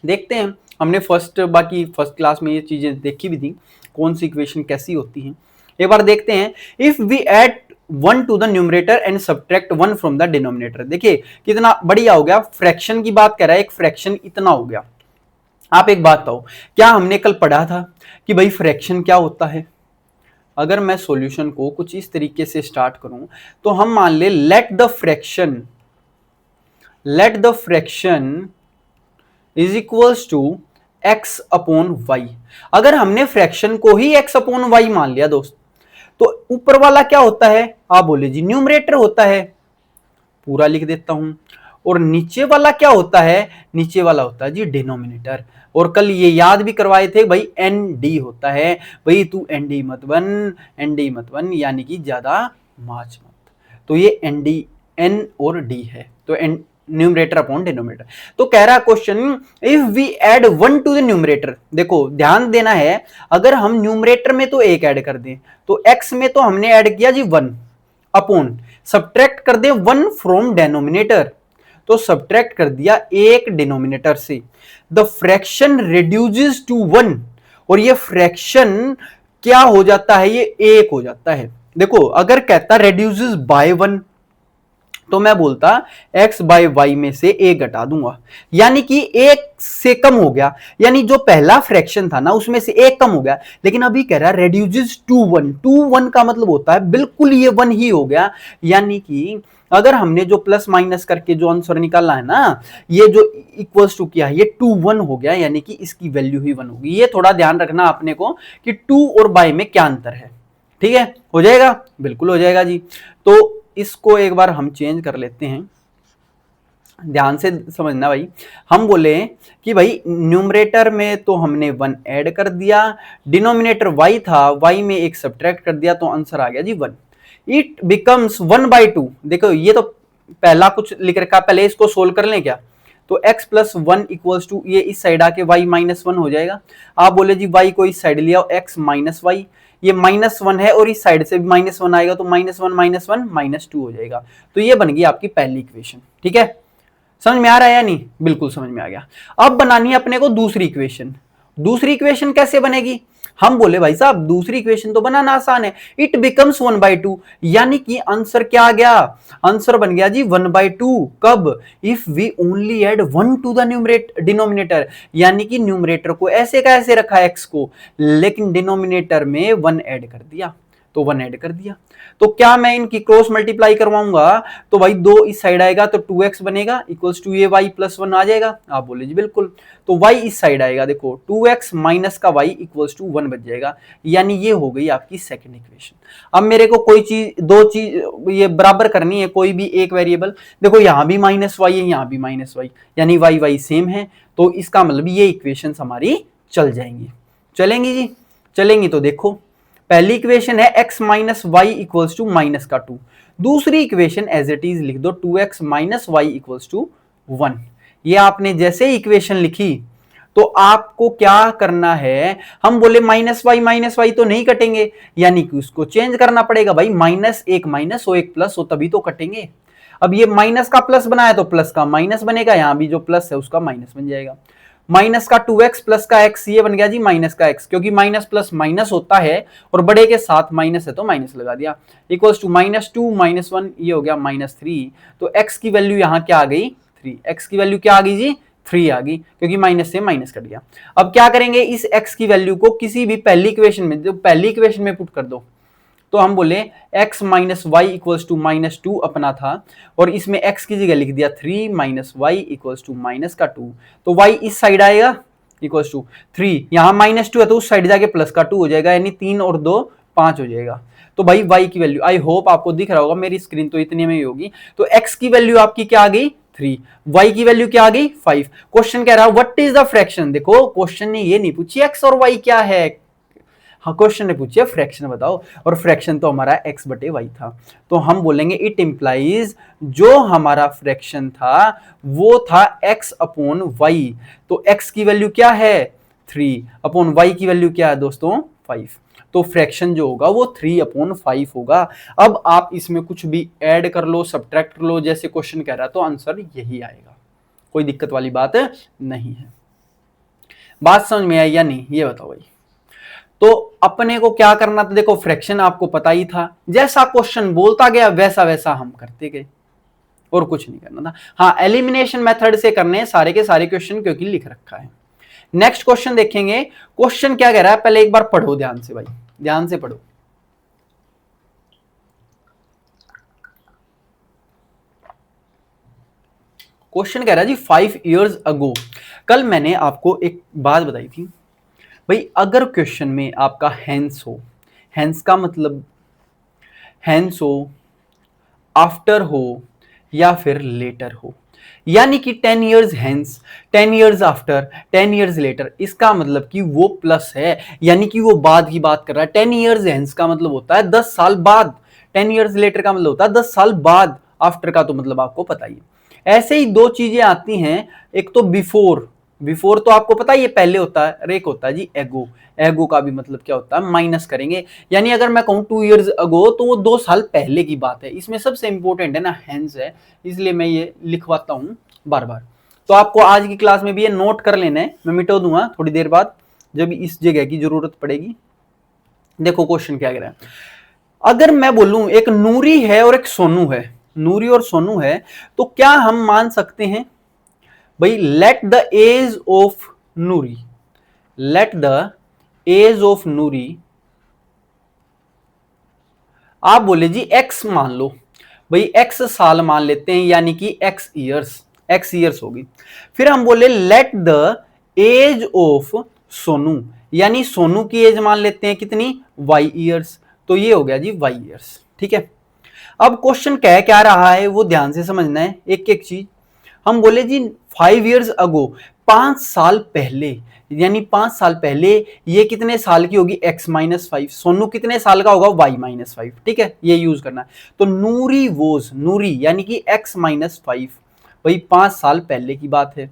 देखते हैं, हमने बाकी फर्स्ट क्लास में ये चीजें देखी भी थी, कौन सी इक्वेशन कैसी होती हैं। एक बार देखते हैं, if we add 1 to the numerator and subtract 1 from the denominator. देखिए कितना बढ़िया हो गया, फ्रैक्शन की बात कर रहा है, एक फ्रैक्शन इतना हो गया। आप एक बात बताओ, क्या हमने कल पढ़ा था कि भाई फ्रैक्शन क्या होता है? अगर मैं सॉल्यूशन को कुछ इस तरीके से स्टार्ट करूं तो हम मान ले let the fraction is equals to x upon y. अगर हमने फ्रैक्शन को ही x अपॉन वाई मान लिया दोस्त, तो ऊपर वाला क्या होता है? आप बोले जी न्यूमरेटर होता है, पूरा लिख देता हूं। और नीचे वाला क्या होता है? नीचे वाला होता है जी डिनोमिनेटर। और कल ये याद भी करवाए थे भाई, एन डी होता है भाई, तू एन डी मत बन, यानी कि ज्यादा माच मत। तो ये एन डी, एन और डी है, तो एन न्यूमरेटर अपॉन डिनोमिनेटर। तो कह रहा question, if we add 1 to the numerator. देखो ध्यान देना है, अगर हम न्यूमरेटर में तो एक ऐड कर दें, तो x में तो हमने ऐड किया जी 1 अपॉन, सब्ट्रैक्ट कर दे 1 फ्रॉम डेनोमिनेटर, तो सब्ट्रैक्ट कर दिया एक डिनोमिनेटर से। द फ्रैक्शन रिड्यूसेस टू 1, और ये फ्रैक्शन क्या हो जाता है? ये एक हो जाता है। देखो अगर कहता रिड्यूसेस बाय 1, तो मैं बोलता x बाय वाई में से एक घटा दूंगा, यानी कि एक से कम हो गया, यानी जो पहला फ्रैक्शन था ना उसमें से एक कम हो गया। लेकिन अभी कह रहा है रेड्यूसेस टू 1, टू 1 का मतलब होता है बिल्कुल ये 1 ही हो गया। यानी कि अगर हमने जो प्लस माइनस करके जो आंसर निकाला है ना, ये जो इक्वल्स टू किया है, ये 2 1 हो गया, यानी कि इसकी वैल्यू ही 1 होगी। ये थोड़ा ध्यान रखना आपने को कि 2 और बाय में क्या अंतर है। ठीक है, हो जाएगा, बिल्कुल हो जाएगा जी। तो इसको एक बार हम चेंज कर लेते हैं, ध्यान से समझना भाई। हम बोले कि भाई न्यूमरेटर में तो हमने 1 ऐड कर दिया, डिनोमिनेटर y था, y में एक सब्ट्रैक्ट कर दिया, तो आंसर आ गया जी 1। It becomes 1/2। देखो ये तो पहला कुछ लिख रखा, पहले इसको सोल्व कर लें क्या? तो x प्लस 1 इक्वल्स टू, ये इस साइड आके y माइनस 1 हो जाएगा। आप बोले जी y को इस साइड लिया, x माइनस वाई, ये -1 है और इस साइड से भी -1 आएगा, तो -1 -2 हो जाएगा। तो ये बन गई आपकी पहली इक्वेशन। ठीक है, समझ में आ रहा है या नहीं? बिल्कुल समझ में आ गया। अब बनानी है अपने को दूसरी इक्वेशन। दूसरी इक्वेशन कैसे बनेगी? हम बोले भाई साहब दूसरी इक्वेशन तो बनाना आसान है, इट बिकम्स 1/2, यानी कि आंसर क्या आ गया? आंसर बन गया जी 1/2। कब? If we only add 1 to the denominator, यानी कि न्यूमरेटर को ऐसे का ऐसे रखा है x को, लेकिन डिनोमिनेटर में 1 ऐड कर दिया, तो 1 ऐड कर दिया। तो क्या मैं इनकी क्रॉस मल्टीप्लाई करवाऊंगा तो भाई 2 इस साइड आएगा तो 2x बनेगा इक्वल्स टू ये y प्लस 1 आ जाएगा। आप बोले जी बिल्कुल। तो y इस साइड आएगा, देखो 2x माइनस का y इक्वल्स टू 1 बच जाएगा, यानी ये हो गई आपकी सेकंड इक्वेशन। अब मेरे को कोई चीज, दो चीज ये बराबर करनी है, कोई भी एक वेरिएबल। देखो यहां भी -y है, यहां भी -y, यानी y सेम है, तो इसका मतलब ये इक्वेशन हमारी चल जाएंगी। चलेंगी जी? चलेंगी। तो देखो पहली इक्वेशन है x minus y equals to minus का 2। दूसरी इक्वेशन एज इट इज लिख दो 2x minus y equals to 1। ये आपने जैसे इक्वेशन लिखी तो आपको क्या करना है? हम बोले माइनस वाई तो नहीं कटेंगे, यानी कि उसको चेंज करना पड़ेगा भाई, -1 माइनस हो 1 प्लस हो तभी तो कटेंगे। अब ये माइनस का प्लस बनाया तो प्लस का माइनस बनेगा, यहां भी जो प्लस है उसका माइनस बन जाएगा। माइनस का 2x प्लस का x, ये बन गया जी माइनस का x, क्योंकि माइनस प्लस माइनस होता है और बड़े के साथ माइनस है तो माइनस लगा दिया, इक्वल्स टू -2 -1, ये हो गया -3। तो x की वैल्यू यहाँ क्या आ गई? 3। x की वैल्यू क्या आ गई जी? 3 आ गई, क्योंकि माइनस से माइनस कट गया। अब क्या करेंगे, इस x की वैल्यू को किसी भी पहली इक्वेशन में, जो पहली इक्वेशन में पुट कर दो। तो हम बोले x minus y equals to -2 अपना था, और इसमें x की जगह लिख दिया 3 माइनस वाई इक्वल्स टू -2। तो y इस साइड आएगा, इक्वल्स टू 3, यहाँ -2 है तो उस साइड जाके प्लस का 2 हो जाएगा, यानी 3 और 2 5 हो जाएगा। तो भाई y की वैल्यू, आई होप आपको दिख रहा होगा, मेरी स्क्रीन तो इतने में ही होगी। तो x की वैल्यू आपकी क्या आ गई 3, y की वैल्यू क्या आ गई 5। क्वेश्चन कह रहा है व्हाट इज द फ्रैक्शन। देखो क्वेश्चन ने ये नहीं पूछी x और y क्या है, हाँ क्वेश्चन ने पूछी फ्रैक्शन बताओ, और फ्रैक्शन तो हमारा x बटे y था। तो हम बोलेंगे इट इंप्लाइज, जो हमारा फ्रैक्शन था वो था x अपॉन y। तो x की वैल्यू क्या है 3 अपॉन y की वैल्यू क्या है दोस्तों 5। तो फ्रैक्शन जो होगा वो 3 अपॉन 5 होगा। अब आप इसमें कुछ भी ऐड कर लो, सब्ट्रैक्ट कर लो, जैसे क्वेश्चन कह रहा है, तो आंसर यही आएगा, कोई दिक्कत वाली बात नहीं है। बात समझ में आई या नहीं, ये बताओ भाई। तो अपने को क्या करना था, देखो फ्रैक्शन आपको पता ही था, जैसा क्वेश्चन बोलता गया वैसा वैसा हम करते गए, और कुछ नहीं करना था। हाँ एलिमिनेशन मेथड से करने हैं सारे के सारे क्वेश्चन, क्योंकि लिख रखा है। नेक्स्ट क्वेश्चन देखेंगे, क्वेश्चन क्या कह रहा है, पहले एक बार पढ़ो ध्यान से भाई, ध्यान से पढ़ो। क्वेश्चन कह रहा है जी 5 years ago। कल मैंने आपको एक बात बताई थी भाई, अगर क्वेश्चन में आपका हैंस हो, हैंस का मतलब हैंस हो, आफ्टर हो, या फिर लेटर हो, यानी कि 10 years hence, 10 years after, 10 years later, इसका मतलब कि वो प्लस है, यानी कि वो बाद की बात कर रहा है। 10 years हैंस का मतलब होता है 10 साल बाद, 10 years लेटर का मतलब होता है 10 साल बाद, आफ्टर का तो मतलब आपको पता ही है। ऐसे ही दो चीजें आती हैं, एक तो बिफोर, बिफोर तो आपको पता ही है पहले होता है, और एक होता है जी एगो, एगो का भी मतलब क्या होता है माइनस करेंगे, यानी अगर मैं कहूं 2 years अगो तो वो 2 साल पहले की बात है। इसमें सबसे इंपॉर्टेंट है ना हैंस है, इसलिए मैं ये लिखवाता हूं बार बार। तो आपको आज की क्लास में भी ये नोट कर लेना है, मैं मिटा दूंगा थोड़ी देर बाद जब इस जगह की जरूरत पड़ेगी। देखो क्वेश्चन क्या कह रहा है, अगर मैं बोलूं एक नूरी है और एक सोनू है, नूरी और सोनू है, तो क्या हम मान सकते हैं भाई let the age of Nuri, let the age of Nuri, आप बोले जी x मान लो, भाई x साल मान लेते हैं, यानी कि x ईयर्स होगी। फिर हम बोले let the age of Sonu, यानी सोनू की एज मान लेते हैं कितनी y ईयर्स, तो ये हो गया जी y ईयर्स। ठीक है, अब क्वेश्चन कह क्या रहा है वो ध्यान से समझना है एक एक चीज। हम बोले जी 5 years अगो, 5 साल पहले, यानी 5 साल पहले ये कितने साल की होगी x-5, सोनू कितने साल का होगा y-5। ठीक है, ये यूज करना है। तो नूरी वोज, नूरी यानी कि x-5, भाई 5 साल पहले की बात है।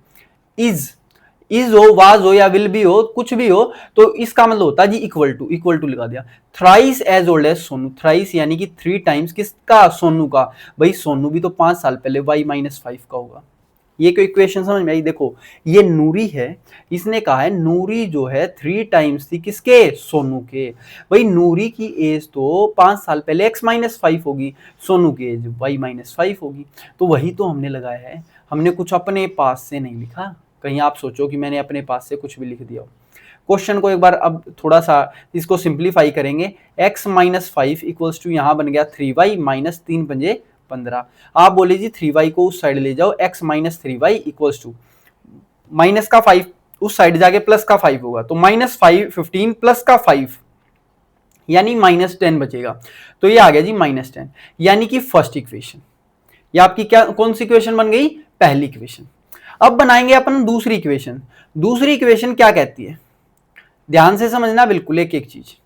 इज हो, वाज हो, या विल भी हो, कुछ भी हो, तो इसका मतलब होता है जी इक्वल टू लिखा दिया। Thrice as old as Sonu, thrice यानी कि 3 टाइम्स किसका सोनू का, भाई सोनू भी तो 5 साल पहले y-5 का होगा। ये कोई इक्वेशन समझ में आई। देखो ये नूरी है, इसने कहा है नूरी जो है 3 टाइम्स थी किसके सोनू के, भाई नूरी की एज तो 5 साल पहले x-5 होगी, सोनू की एज y-5 होगी। तो वही तो हमने लगाया है, हमने कुछ अपने पास से नहीं लिखा, कहीं आप सोचो कि मैंने अपने पास से कुछ भी लिख दिया हो। क्वेश्चन को एक बार अब थोड़ा सा इसको सिंप्लीफाई करेंगे, x-5 इक्वल्स टू यहां बन गया 3y माइनस 3 पंजे 15। आप बोले जी 3y को उस साइड ले जाओ, x minus 3y equals to minus का 5 उस साइड जाके प्लस का 5 होगा, तो -15 प्लस का 5 यानी -10 बचेगा। तो ये आ गया जी -10, यानी कि फर्स्ट इक्वेशन। ये आपकी क्या कौन सी इक्वेशन बन गई, पहली इक्वेशन। अब बनाएंगे अपन दूसरी इक्वेशन। दूसरी इक्वेशन क्या कहती है, ध्यान से समझना बिल्कुल एक एक चीज।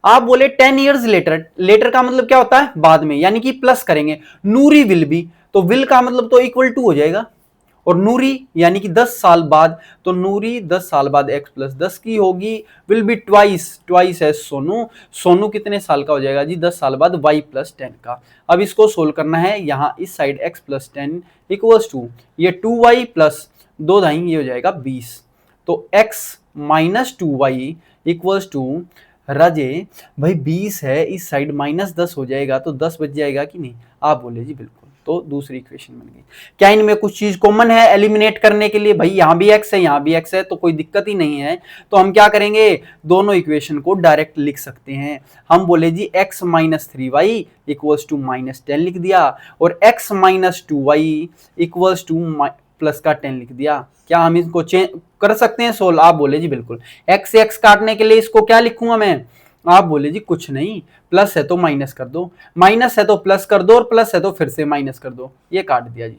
आप बोले 10 years लेटर, लेटर का मतलब क्या होता है बाद में, यानी कि प्लस करेंगे। नूरी विल बी, तो विल का मतलब तो इक्वल टू हो जाएगा, और नूरी यानी कि 10 साल बाद, तो नूरी 10 साल बाद x प्लस 10 की होगी, विल बी ट्वाइस है सोनू, सोनू कितने साल का हो जाएगा जी 10 साल बाद y प्लस 10 का। अब इसको सोल्व करना है, यहाँ इस side x plus 10 equals to ये 2y प्लस 2 दाई ये हो जाएगा 20, तो x minus 2y equals to राजे भाई 20 है, इस साइड -10 हो जाएगा, तो 10 बच जाएगा कि नहीं, आप बोले जी बिल्कुल। तो दूसरी इक्वेशन बन गई। क्या इनमें कुछ चीज कॉमन है एलिमिनेट करने के लिए, भाई यहां भी x है यहां भी x है, तो कोई दिक्कत ही नहीं है। तो हम क्या करेंगे, दोनों इक्वेशन को डायरेक्ट लिख सकते हैं। हम बोले जी x minus 3y equals to -10 लिख दिया, और x minus 2y equals to plus का 10 लिख दिया। क्या हम इसको कर सकते हैं सोल्व? आप बोले जी बिल्कुल। एक्स से एक्स काटने के लिए इसको क्या लिखूंगा मैं? आप बोले जी कुछ नहीं, प्लस है तो माइनस कर दो, माइनस है तो प्लस कर दो, और प्लस है तो फिर से माइनस कर दो। ये काट दिया जी।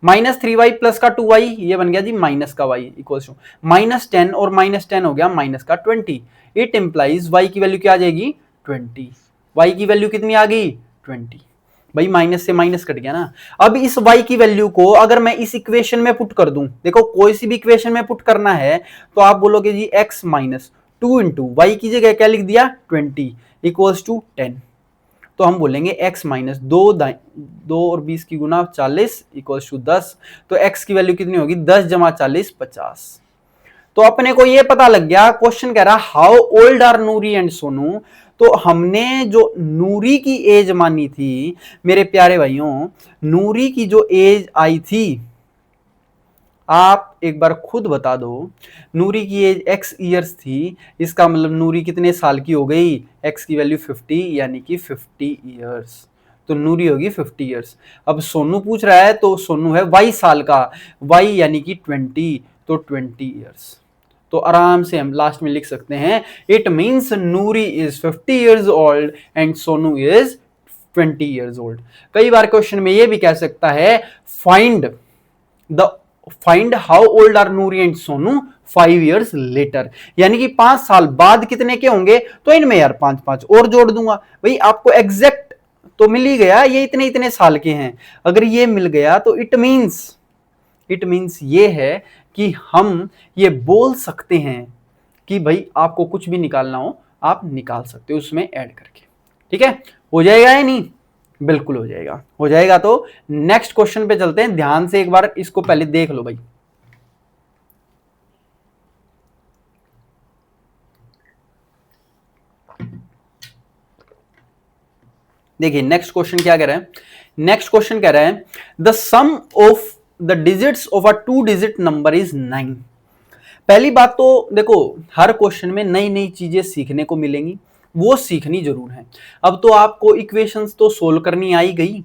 -3y प्लस का 2y, ये बन गया जी माइनस का y इक्वल्स टू -10, और -10 हो गया माइनस का 20। इट इंप्लाइज y की वैल्यू क्या आ जाएगी? 20। y की वैल्यू कितनी आ गई? 20। भाई माइनस से माइनस कट गया ना। अब इस y की वैल्यू को अगर मैं इस इक्वेशन में पुट कर दूं, देखो कोई सी भी इक्वेशन में पुट करना है तो आप बोलोगे जी x माइनस 2 इंटू वाई की जगह क्या लिख दिया? 20 इक्वल्स टू 10। तो हम बोलेंगे x माइनस 2 और 20 की गुना 40 इक्वल्स टू 10। तो x की वैल्यू कितनी होगी? 10 जमा 40 50। तो अपने को ये पता लग गया, क्वेश्चन कह रहा how old are Noori and Sonu. तो हमने जो नूरी की एज मानी थी मेरे प्यारे भाइयों, नूरी की जो एज आई थी, आप एक बार खुद बता दो, नूरी की एज x ईयर्स थी, इसका मतलब नूरी कितने साल की हो गई? x की वैल्यू 50 यानी कि 50 ईयर्स। तो नूरी होगी 50 ईयर्स। अब सोनू पूछ रहा है तो सोनू है y साल का, y यानी कि 20, तो 20 ईयर्स। तो आराम से हम लास्ट में लिख सकते हैं it means Noori is 50 years old and Sonu is 20 years old. कई बार क्वेश्चन में ये भी कह सकता है find how old are Noori and Sonu 5 years later, यानी कि 5 साल बाद कितने के होंगे? तो इनमें यार 5 और जोड़ दूंगा। भाई आपको एग्जैक्ट तो मिल ही गया, ये इतने इतने साल के हैं। अगर ये मिल गया तो इट मींस ये है कि हम ये बोल सकते हैं कि भाई आपको कुछ भी निकालना हो आप निकाल सकते हो उसमें ऐड करके। ठीक है, हो जाएगा या नहीं? बिल्कुल हो जाएगा, हो जाएगा। तो नेक्स्ट क्वेश्चन पे चलते हैं, ध्यान से एक बार इसको पहले देख लो भाई। देखिए नेक्स्ट क्वेश्चन क्या कह रहा है? नेक्स्ट क्वेश्चन कह रहा है the sum of the digits of a 2 digit number is 9। पहली बात तो देखो, हर क्वेश्चन में नई नई चीजें सीखने को मिलेंगी, वो सीखनी जरूर है। अब तो आपको इक्वेशंस तो सोल्व करनी आई गई,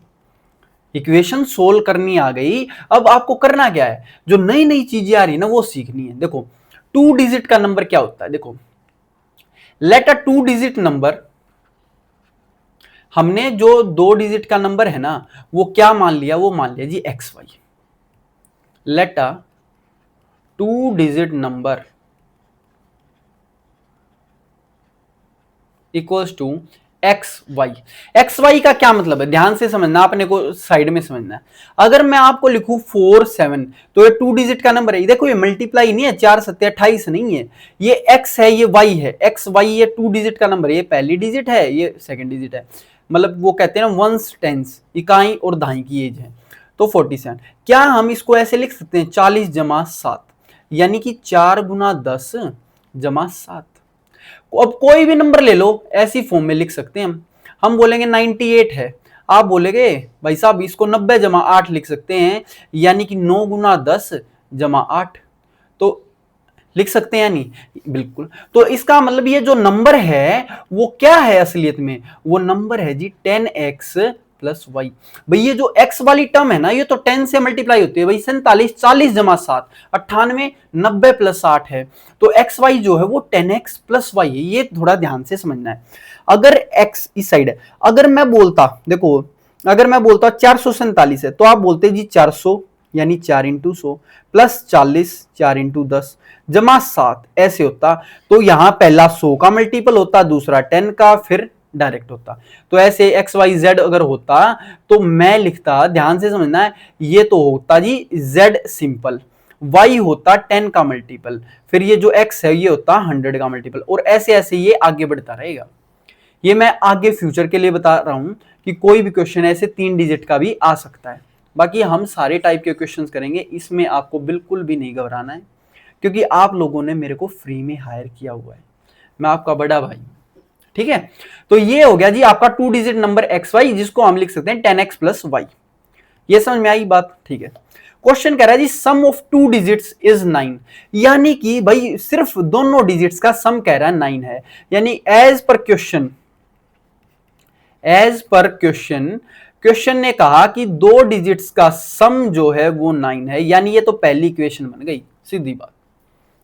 इक्वेशन सोल्व करनी आ गई, अब आपको करना क्या है? जो नई नई चीजें आ रही है ना वो सीखनी है। देखो 2 डिजिट का नंबर क्या होता है? देखो लेट अ 2 डिजिट नंबर, हमने जो 2 डिजिट का नंबर है ना वो क्या मान लिया? वो मान लिया जी XY। Let a 2 digit number equals to XY का क्या मतलब है? ध्यान से समझना, अपने को साइड में समझना है। अगर मैं आपको लिखूं 4 7 तो ये 2 डिजिट का नंबर है। देखो ये मल्टीप्लाई नहीं है, 4 7 28 नहीं है, ये X है, ये Y है। XY ये 2 डिजिट का नंबर है, ये पहली डिजिट है, ये सेकंड डिजिट है। मतलब वो कहते हैं ना वंस टेंस, इकाई और दहाई की एज है। तो 47, क्या हम इसको ऐसे लिख सकते हैं 40 जमा 7, यानी कि 4 गुना 10 जमा 7। अब कोई भी नंबर ले लो, ऐसी फॉर्म में लिख सकते हैं हम बोलेंगे 98 है, आप बोलेंगे भाई साहब इसको 90 जमा 8 लिख सकते हैं, यानी कि 9 गुना 10 जमा 8। तो लिख सकते हैं या नहीं? बिल्कुल। तो इसका मतलब ये जो नंबर है वो क्या है असलियत में? वो नंबर है जी 10x प्लस वाई। भाई ये जो x वाली टर्म है ना ये तो 10 से मल्टीप्लाई होती है भाई। 47 40 जमा 7 98 90 प्लस 8 है। तो एक्स वाई जो है वो 10x प्लस वाई है, ये थोड़ा ध्यान से समझना है। अगर x इस साइड है, अगर मैं बोलता देखो, अगर मैं बोलता 447 है तो आप बोलते जी 400 यानी 4 इंटू 100 प्लस 40 4 इंटू 10 जमा 7 ऐसे होता। तो यहां पहला 100 का मल्टीपल होता, दूसरा 10 का, फिर डायरेक्ट होता। तो ऐसे एक्स वाई जेड अगर होता तो मैं लिखता, ध्यान से समझना है, ये तो होता जी जेड सिंपल, y होता 10 का मल्टीपल, फिर ये जो x है ये होता 100 का मल्टीपल, और ऐसे ऐसे ये आगे बढ़ता रहेगा। ये मैं आगे फ्यूचर के लिए बता रहा हूं कि कोई भी क्वेश्चन ऐसे 3 डिजिट का भी आ सकता है। बाकी हम सारे टाइप के क्वेश्चंस करेंगे, इसमें आपको बिल्कुल भी नहीं घबराना है, क्योंकि आप लोगों ने मेरे को फ्री में हायर किया हुआ है, मैं आपका बड़ा भाई। ठीक है, तो ये हो गया जी आपका 2 डिजिट नंबर एक्स वाई, जिसको हम लिख सकते हैं 10x प्लस वाई। ये समझ में आई बात? ठीक है। क्वेश्चन कह रहा है जी सम ऑफ 2 डिजिट्स इज 9, यानी कि भाई सिर्फ दोनों डिजिट्स का सम कह रहा है 9 है, यानी एज पर क्वेश्चन ने कहा कि 2 डिजिट्स का सम जो है वो 9 है, यानी ये तो पहली इक्वेशन बन गई, सीधी बात।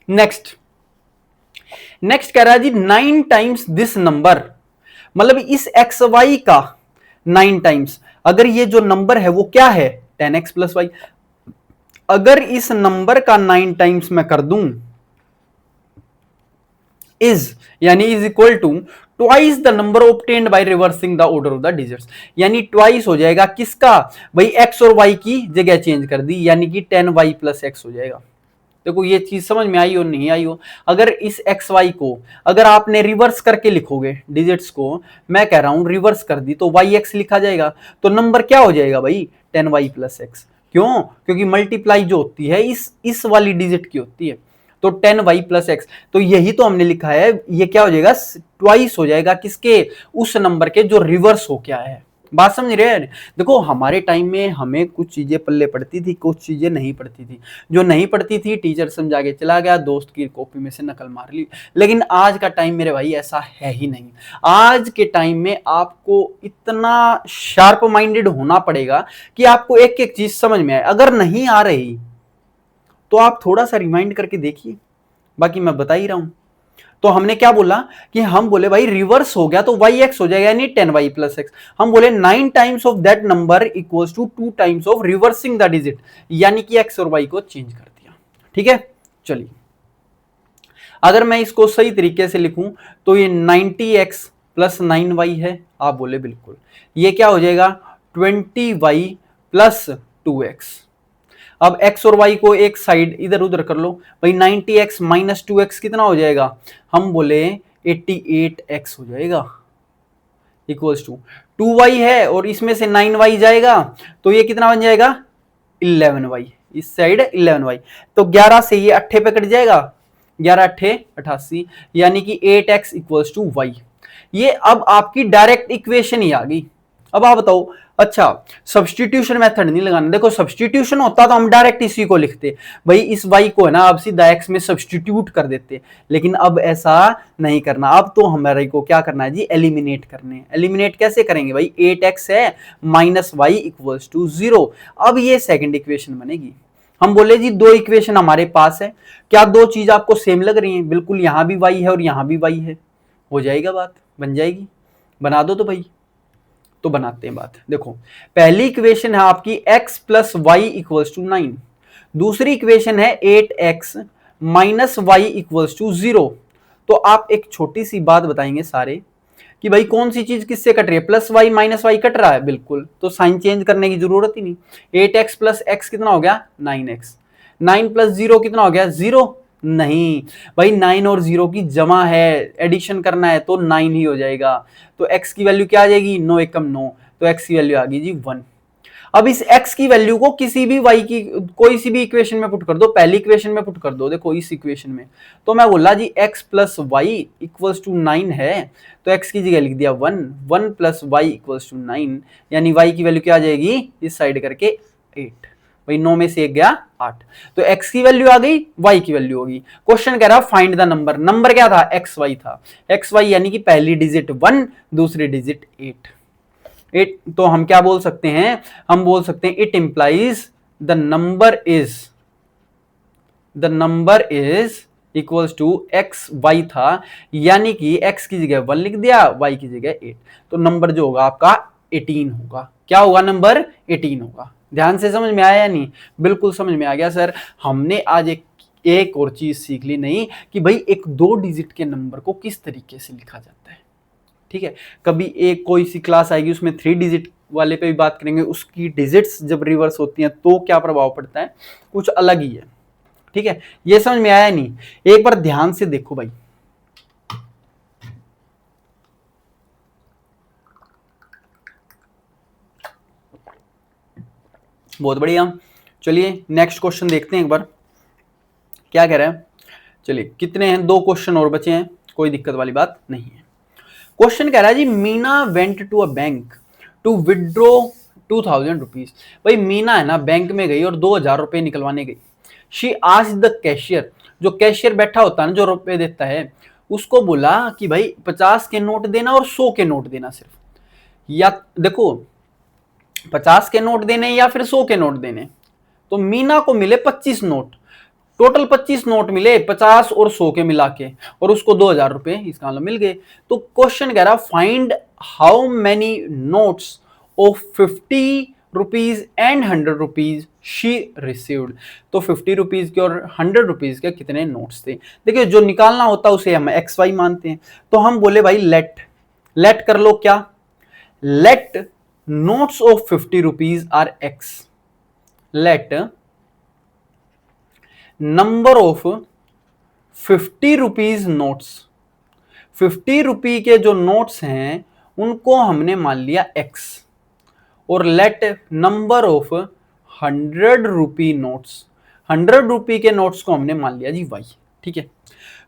नेक्स्ट नेक्स्ट कह रहा है जी 9 टाइम्स दिस नंबर, मतलब इस एक्स वाई का 9 टाइम्स, अगर ये जो नंबर है वो क्या है 10x प्लस वाई, अगर इस नंबर का 9 टाइम्स मैं कर दूं इज यानी is equal to twice the number obtained by reversing the order of the digits, यानी ट्वाइस हो जाएगा किसका भाई एक्स और वाई की जगह चेंज कर दी, यानी कि 10y प्लस एक्स हो जाएगा। देखो ये चीज समझ में आई हो नहीं आई हो, अगर इस एक्स वाई को अगर आपने रिवर्स करके लिखोगे डिजिट्स को, मैं कह रहा हूं रिवर्स कर दी तो वाई एक्स लिखा जाएगा, तो नंबर क्या हो जाएगा भाई 10y प्लस एक्स। क्यों? क्योंकि मल्टीप्लाई जो होती है इस वाली डिजिट की होती है, तो 10y प्लस एक्स, तो यही तो हमने लिखा है, ये क्या हो जाएगा ट्वाइस हो जाएगा किसके उस नंबर के जो रिवर्स हो क्या है। बात समझ रहे हैं? देखो हमारे टाइम में हमें कुछ चीजें पल्ले पड़ती थी, कुछ चीजें नहीं पड़ती थी, जो नहीं पड़ती थी टीचर समझा के चला गया, दोस्त की कॉपी में से नकल मार ली। लेकिन आज का टाइम मेरे भाई ऐसा है ही नहीं। आज के टाइम में आपको इतना शार्प माइंडेड होना पड़ेगा कि आपको एक एक चीज समझ में आए, अगर नहीं आ रही तो आप थोड़ा सा रिमाइंड करके देखिए, बाकी मैं बता ही रहा हूं। तो हमने क्या बोला कि हम बोले भाई रिवर्स हो गया तो वाई एक्स हो जाएगा, यानी 10y प्लस एक्स। हम बोले 9 times of that number equals to 2 times of reversing the digit, यानी कि एक्स और वाई को चेंज कर दिया। ठीक है, चलिए अगर मैं इसको सही तरीके से लिखूं तो ये 90x प्लस 9y है, आप बोले बिल्कुल। ये क्या हो जाएगा 20y प्लस 2x। अब x और y को एक साइड इधर उधर कर लो भाई, 90x माइनस 2x कितना हो जाएगा, हम बोले 88x हो जाएगा, इक्वल्स टू 2y है और इसमें से 9y जाएगा तो ये कितना बन जाएगा 11y, इस साइड 11y, तो 11 से ये 8 पे कट जाएगा, 11 8 88, यानी कि 8x इक्वल्स टू y। ये अब आपकी डायरेक्ट इक्वेशन ही आ गई। अब आप बताओ, अच्छा सब्स्टिट्यूशन मेथड नहीं लगाना, देखो सब्स्टिट्यूशन होता तो हम डायरेक्ट इसी को लिखते भाई, इस y को है ना अब सीधा x में सब्स्टिट्यूट कर देते, लेकिन अब ऐसा नहीं करना। अब तो हमारे को क्या करना है जी एलिमिनेट करने। एलिमिनेट कैसे करेंगे भाई, 8x है माइनस वाई इक्वल्स टू 0। अब ये सेकंड इक्वेशन बनेगी। हम बोले जी दो इक्वेशन हमारे पास है, क्या दो चीज आपको सेम लग रही है, बिल्कुल यहां भी y है और यहां भी y है, हो जाएगा बात, बन जाएगी, बना दो तो भाई। तो बनाते हैं बात। देखो पहली इक्वेशन है आपकी x plus y equals to 9, दूसरी इक्वेशन है 8x minus y equals to 0। तो आप एक छोटी सी बात बताएंगे सारे कि भाई कौन सी चीज किससे कट रही है, plus y minus y cut रहा है, बिल्कुल, तो साइन चेंज करने की जरूरत ही नहीं। 8x प्लस एक्स कितना हो गया 9x, 9 प्लस 0 कितना हो गया 0, नहीं भाई 9 और 0 की जमा है, एडिशन करना है तो 9 ही हो जाएगा। तो x की वैल्यू क्या आ जाएगी 9 एकम 9, तो x की वैल्यू आ गई जी 1। अब इस x की वैल्यू को किसी भी y की कोई सी भी इक्वेशन में पुट कर दो, पहली इक्वेशन में पुट कर दो, देखो इस इक्वेशन में, तो मैं बोला जी x plus y equals to 9 है, तो x की जगह लिख दिया 1, 1 प्लस वाई इक्वल्स टू 9, यानी y की वैल्यू क्या आ जाएगी इस साइड करके 8, भाई 9 में से 1 गया 8, तो x की वैल्यू आ गई, y की वैल्यू होगी। क्वेश्चन कह रहा फाइंड द नंबर, नंबर क्या था xy था, xy यानी कि पहली डिजिट 1 दूसरी डिजिट 8, तो हम क्या बोल सकते हैं, हम बोल सकते हैं it implies the number is equals to x y था, यानी कि x की जगह 1 लिख दिया, y की जगह 8, तो नंबर जो होगा आपका 18 होगा। क्या होगा नंबर 18 होगा। ध्यान से समझ में आया या नहीं, बिल्कुल समझ में आ गया सर। हमने आज एक और चीज सीख ली नहीं कि भाई एक दो डिजिट के नंबर को किस तरीके से लिखा जाता है। ठीक है, कभी एक कोई सी क्लास आएगी उसमें 3 डिजिट वाले पे भी बात करेंगे, उसकी डिजिट्स जब रिवर्स होती हैं तो क्या प्रभाव पड़ता है, कुछ अलग ही है। ठीक है, ये समझ में आया नहीं, एक बार ध्यान से देखो भाई। बहुत बढ़िया, चलिए नेक्स्ट क्वेश्चन देखते हैं एक बार क्या कह रहा है। चलिए कितने हैं, 2 क्वेश्चन और बचे हैं, कोई दिक्कत वाली बात नहीं है। क्वेश्चन कह रहा है जी Meena went to a bank to withdraw 2000 rupees. भाई मीना है ना बैंक में गई और 2000 रुपए निकलवाने गई। शी आस्क्ड द कैशियर, जो कैशियर बैठा होता है ना जो रुपए देता है, उसको बोला कि भाई 50 के नोट देना और 100 के नोट देना सिर्फ, या देखो 50 के नोट देने या फिर 100 के नोट देने। तो मीना को मिले 25 नोट, टोटल 25 नोट मिले, 50 और 100 के मिला के, और उसको 2000 रुपए इसका मतलब मिल गए। तो क्वेश्चन कह रहा find how many notes of 50 rupees and 100 rupees she received. तो 50 रुपीज के और 100 रुपीज के कितने नोट्स थे। देखिए जो निकालना होता है उसे हम एक्स वाई मानते हैं। तो हम बोले भाई लेट कर लो क्या, let notes of 50 rupees are x, let number of 50 rupees notes, 50 rupee के जो नोट्स हैं उनको हमने मान लिया एक्स, और late number of 100 rupee notes, 100 रुपी के नोट्स को हमने मान लिया जी वाई। ठीक है,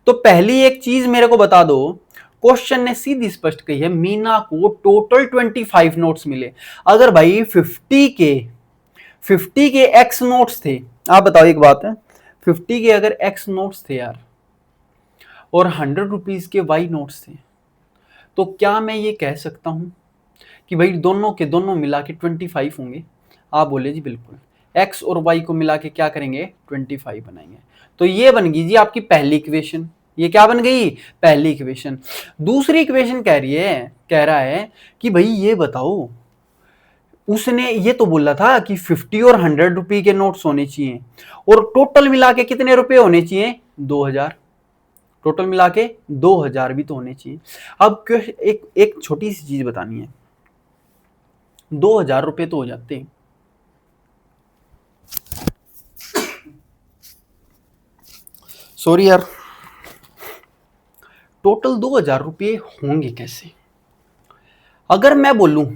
तो पहली एक चीज मेरे को बता दो, क्वेश्चन ने सीधी स्पष्ट कही है मीना को टोटल 25 नोट्स मिले। अगर भाई 50 के एक्स नोट्स थे, आप बताओ एक बात है, 50 के अगर एक्स नोट्स थे यार और 100 रुपीज के वाई नोट्स थे, तो क्या मैं ये कह सकता हूं कि भाई दोनों के दोनों मिला के 25 होंगे। आप बोले जी बिल्कुल, एक्स और वाई को मिला के क्या करेंगे 25 बनाएंगे। तो ये बन गई जी आपकी पहली इक्वेशन। ये क्या बन गई, पहली इक्वेशन। दूसरी इक्वेशन कह रहा है कि भाई ये बताओ, उसने ये तो बोला था कि 50 और 100 रुपए के नोट्स होने चाहिए और टोटल मिला के कितने रुपए होने चाहिए 2000, टोटल मिला के 2000 भी तो होने चाहिए। अब एक छोटी सी चीज बतानी है, 2000 रुपए तो हो जाते हैं, सॉरी यार, टोटल 2000 रुपये होंगे कैसे। अगर मैं बोलूं,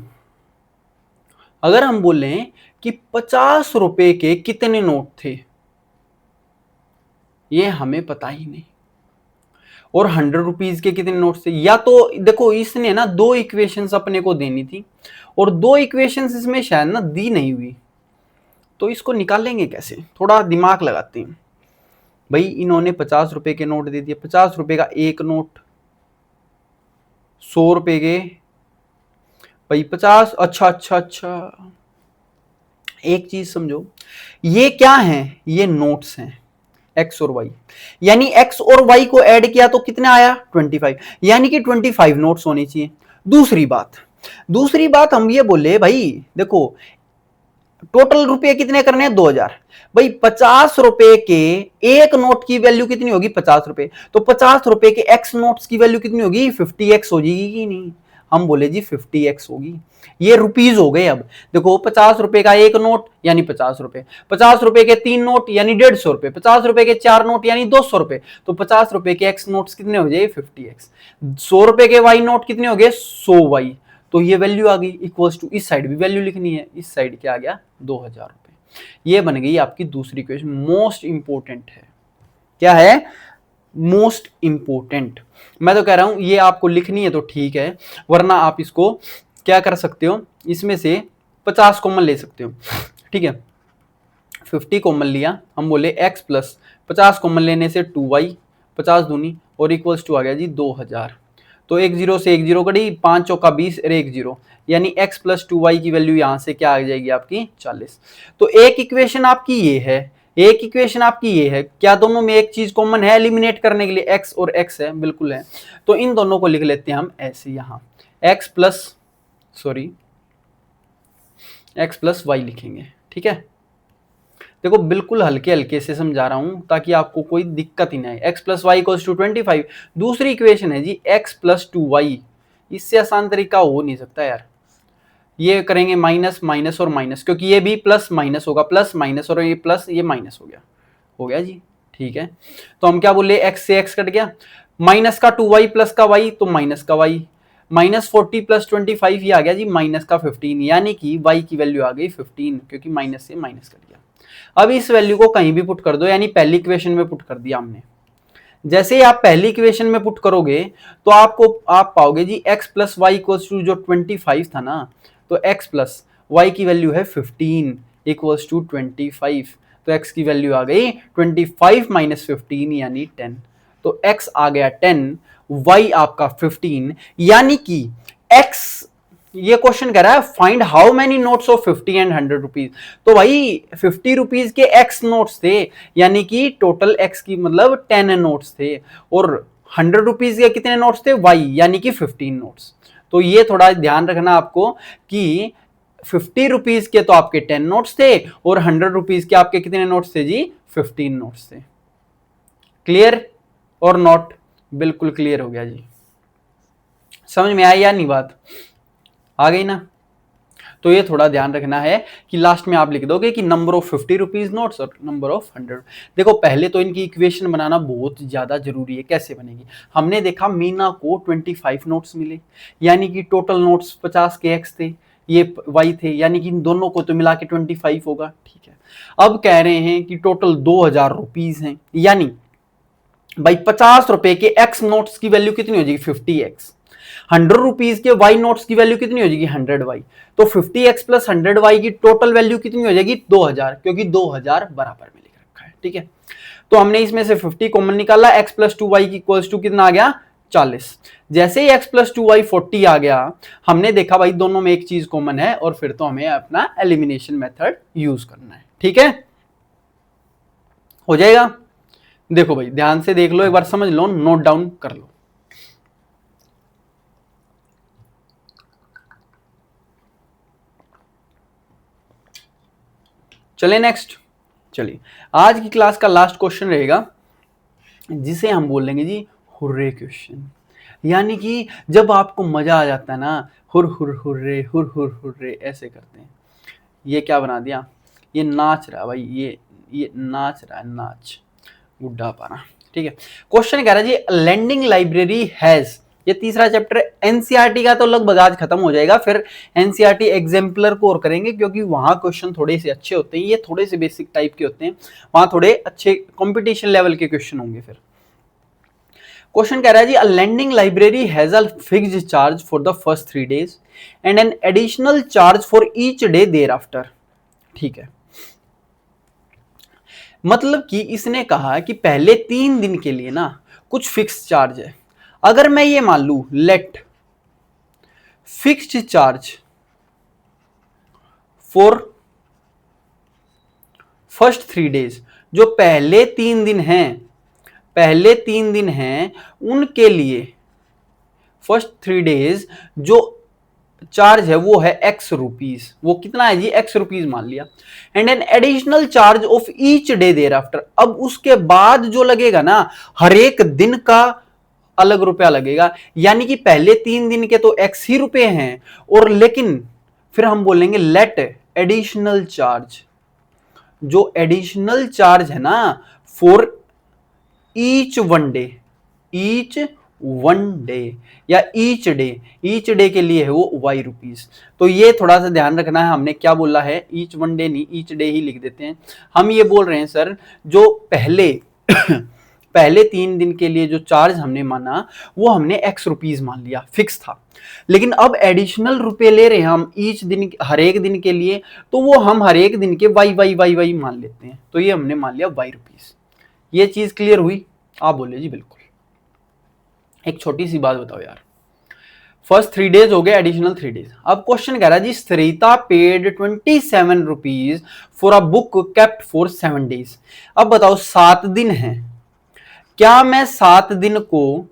अगर हम बोलें कि 50 रुपए के कितने नोट थे, ये हमें पता ही नहीं, और 100 रुपीज के कितने नोट्स थे, या तो देखो इसने ना दो इक्वेशंस अपने को देनी थी और दो इक्वेशंस इसमें शायद ना दी नहीं हुई, तो इसको निकालेंगे कैसे, थोड़ा दिमाग लगाते हैं। भाई इन्होंने 50 रुपए के नोट दे दिए, 50 रुपए का एक नोट, 100 रुपए के भाई 50, अच्छा, एक चीज समझो, ये क्या है, ये नोट्स हैं एक्स और वाई, यानी एक्स और वाई को ऐड किया तो कितना आया 25, यानी कि 25 नोट्स होने चाहिए। दूसरी बात हम ये बोले भाई देखो टोटल रुपए कितने करने हैं 2000, भाई 50 रुपए के एक नोट की वैल्यू कितनी होगी 50 रुपए, तो 50 रुपए के एक्स नोट्स की वैल्यू कितनी होगी 50x हो जाएगी कि नहीं, हम बोले जी 50x होगी। ये रुपीज हो गए। अब देखो 50 रुपए का एक नोट यानी 50 रुपए, 50 रुपए के 3 नोट यानी 150 रुपए, 50 रुपए के 4 नोट यानी 200 रुपए, तो 50 रुपए के एक्स नोट्स कितने हो जाए 50x, 100 रुपए के वाई नोट कितने हो गए 100 वाई, तो ये वैल्यू आ गई इक्वल्स टू, इस साइड भी वैल्यू लिखनी है, इस साइड क्या आ गया 2000 रुपए। ये बन गई आपकी दूसरी इक्वेशन, मोस्ट इंपोर्टेंट है। क्या है मोस्ट इंपोर्टेंट, मैं तो कह रहा हूं ये आपको लिखनी है तो ठीक है, वरना आप इसको क्या कर सकते हो, इसमें से 50 कॉमन ले सकते हो। ठीक है, 50 कॉमन लिया, हम बोले x प्लस 50 कॉमन लेने से 2y, 50 दूनी और इक्वल्स टू आ गया जी 2000, तो एक जीरो से एक जीरो कटी, 5 चौका 20 और एक जीरो, यानी x प्लस 2y की वैल्यू यहां से क्या आ जाएगी आपकी 40। तो एक इक्वेशन आपकी ये है, एक इक्वेशन आपकी ये है, क्या दोनों में एक चीज कॉमन है एलिमिनेट करने के लिए, x और x है, बिल्कुल है। तो इन दोनों को लिख लेते हैं हम ऐसे, यहां x प्लस वाई लिखेंगे। ठीक है, देखो बिल्कुल हल्के हल्के से समझा रहा हूं ताकि आपको कोई दिक्कत ही ना आए। x plus y equals to 25, दूसरी इक्वेशन है जी x प्लस 2y, इससे आसान तरीका हो नहीं सकता यार। ये करेंगे माइनस माइनस और माइनस, क्योंकि ये भी प्लस माइनस होगा, प्लस माइनस और ये प्लस ये माइनस हो गया जी। ठीक है, तो हम क्या बोले x से x कट गया, माइनस का 2y प्लस का y तो माइनस का y, माइनस 40 प्लस 25 ये आ गया जी माइनस का 15, यानी कि y की वैल्यू आ गई 15, क्योंकि माइनस से माइनस कट गया। अब इस वैल्यू को कहीं भी पुट कर दो, यानी पहली इक्वेशन में पुट कर दिया हमने। जैसे ही आप पहली इक्वेशन में पुट करोगे तो आप पाओगे जी x plus y equals to जो 25 था ना, तो x प्लस वाई की वैल्यू है 15 इक्वल्स टू 25, तो x की वैल्यू आ गई 25 माइनस 15 यानी 10, तो x आ गया 10, y आपका 15, यानी कि x ये क्वेश्चन कह रहा है find how many notes of 50 and 100 rupees. तो भाई 50 रुपीज के एक्स नोट्स थे, यानी कि टोटल एक्स की मतलब 10 नोट्स थे, और 100 रुपीज के कितने नोट्स थे, वाई यानी कि 15 नोट्स। तो ये थोड़ा ध्यान रखना आपको कि 50 रुपीज के तो आपके 10 नोट्स थे, और 100 रुपीज के आपके कितने नोट्स थे जी, 15 नोट्स थे। क्लियर और नॉट? बिल्कुल क्लियर हो गया जी। समझ में आई या नहीं बात? आ गई ना? तो ये थोड़ा ध्यान रखना है कि लास्ट में आप लिख दोगे कि नंबर ऑफ 50 रुपीज नोट्स और नंबर ऑफ 100। देखो पहले तो इनकी इक्वेशन बनाना बहुत ज्यादा जरूरी है। कैसे बनेगी? हमने देखा मीना को 25 नोट्स मिले, यानी कि टोटल नोट्स 50 के एक्स थे, ये वाई थे, यानी कि इन दोनों को तो मिला के 25 होगा। ठीक है, अब कह रहे हैं कि टोटल 2000 रुपीज हैं, यानी भाई 50 रुपए के एक्स नोट्स की वैल्यू कितनी हो जाएगी, 50x। 100 रुपीज के वाई नोट्स की वैल्यू कितनी हो जाएगी, 100y। तो 50x प्लस 100y की टोटल वैल्यू कितनी हो जाएगी, 2000, क्योंकि 2000 बराबर में लिख रखा है। ठीक है, तो हमने इसमें से 50 कॉमन निकाला, x प्लस 2y की इक्वल्स टू कितना आ गया, 40। जैसे ही x प्लस 2y 40 आ गया, हमने देखा भाई दोनों में एक चीज कॉमन है, और फिर तो हमें अपना एलिमिनेशन मेथड यूज करना है। ठीक है, हो जाएगा। देखो भाई ध्यान से देख लो, एक बार समझ लो, नोट डाउन कर लो। चलिए नेक्स्ट। चलिए आज की क्लास का लास्ट क्वेश्चन रहेगा, जिसे हम बोलेंगे जी हुर्रे क्वेश्चन। यानी कि जब आपको मजा आ जाता है ना, हुर हुर हुर्रे, हुर हुर हुर्रे ऐसे करते हैं। ये क्या बना दिया, ये नाच रहा है भाई, ये नाच रहा है, नाच बुढ़ा पाना। ठीक है, क्वेश्चन कह रहा है जी लैंडिंग लाइब्रेरी हैज, ये तीसरा चैप्टर एनसीईआरटी का तो लगभग आज खत्म हो जाएगा, फिर एनसीईआरटी एग्जाम्पलर को और करेंगे, क्योंकि वहां क्वेश्चन थोड़े से अच्छे होते हैं, ये थोड़े से बेसिक टाइप के होते हैं, वहां थोड़े अच्छे कंपटीशन लेवल के क्वेश्चन होंगे। फिर क्वेश्चन कह रहा है जी a lending library has a fixed charge for the first 3 days and an additional charge for each day thereafter. ठीक है, मतलब कि इसने कहा कि पहले 3 दिन के लिए ना कुछ फिक्स चार्ज है। अगर मैं ये मान लू let fixed charge for first 3 days, जो पहले 3 दिन हैं, पहले 3 दिन हैं उनके लिए फर्स्ट 3 days जो चार्ज है वो है एक्स रुपीज। वो कितना है जी, एक्स रुपीज मान लिया। And an additional charge of each day thereafter, अब उसके बाद जो लगेगा ना, हर एक दिन का अलग रुपया लगेगा, यानी कि पहले 3 दिन के तो एक्स ही रुपए हैं, और लेकिन फिर हम बोलेंगे लेट एडिशनल चार्ज, जो एडिशनल चार्ज है ना for each one day, each one day या ईच डे के लिए है वो वाई रुपीज। तो ये थोड़ा सा ध्यान रखना है, हमने क्या बोला है, ईच वन डे नहीं, ईच डे ही लिख देते हैं। हम ये बोल रहे हैं सर, जो पहले पहले 3 दिन के लिए जो चार्ज हमने माना वो हमने एक्स रुपीज मान लिया, फिक्स था, लेकिन अब एडिशनल रुपए ले रहे हैं हम ईच दिन, हर एक दिन के लिए, तो वो हम हर एक दिन के वाई वाई वाई वाई मान लेते हैं, तो ये हमने मान लिया वाई रुपीज। ये चीज क्लियर हुई? आप बोले जी बिल्कुल। एक छोटी सी बात बताओ यार, फर्स्ट 3 days हो गए, एडिशनल 3 days। अब क्वेश्चन कह रहा है जी Sarita paid 27 rupees for a book kept for 7 days। अब बताओ 7 दिन है, क्या मैं 7 दिन को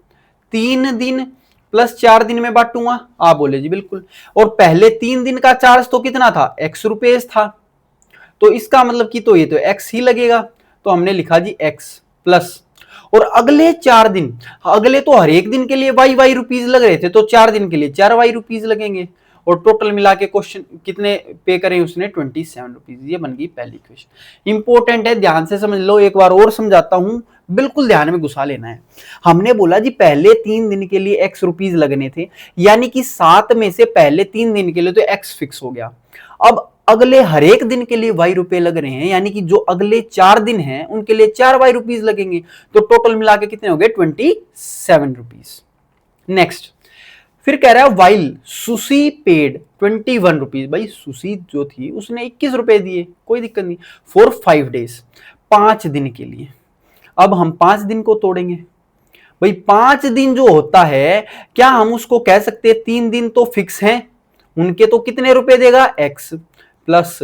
3 दिन प्लस 4 दिन में बांटूंगा? आप बोले जी बिल्कुल। और पहले 3 दिन का चार्ज तो कितना था, एक्स रुपीज था, तो इसका मतलब कि तो ये तो एक्स ही लगेगा, तो हमने लिखा जी एक्स प्लस, और अगले 4 दिन, अगले तो हर एक दिन के लिए वाई वाई रुपीज लग रहे थे, तो 4 दिन के लिए 4 वाई रुपीज लगेंगे, और टोटल मिला के क्वेश्चन कितने पे करें उसने, 27 रुपीज। ये बन गई पहली क्वेश्चन। इंपॉर्टेंट है, ध्यान से समझ लो, एक बार और समझाता हूं, बिल्कुल ध्यान में घुसा लेना है। हमने बोला जी पहले 3 दिन के लिए एक्स रुपीज लगने थे, यानी कि 7 में से पहले 3 दिन के लिए तो एक्स फिक्स हो गया। अब अगले हर एक दिन के लिए वाई रुपए लग रहे हैं, यानी कि जो अगले 4 दिन हैं उनके लिए 4 वाई रुपीज लगेंगे, तो टोटल मिला के कितने हो गए, 27 रुपीज। नेक्स्ट फिर कह रहा है वाइल सुशी पेड 21 रुपीज। भाई सुशी जो थी उसने 21 रुपए दिए, कोई दिक्कत नहीं, फॉर 5 days, 5 दिन के लिए। अब हम 5 दिन को तोड़ेंगे, भाई 5 दिन जो होता है, क्या हम उसको कह सकते हैं 3 दिन तो फिक्स हैं उनके तो कितने रुपए देगा x प्लस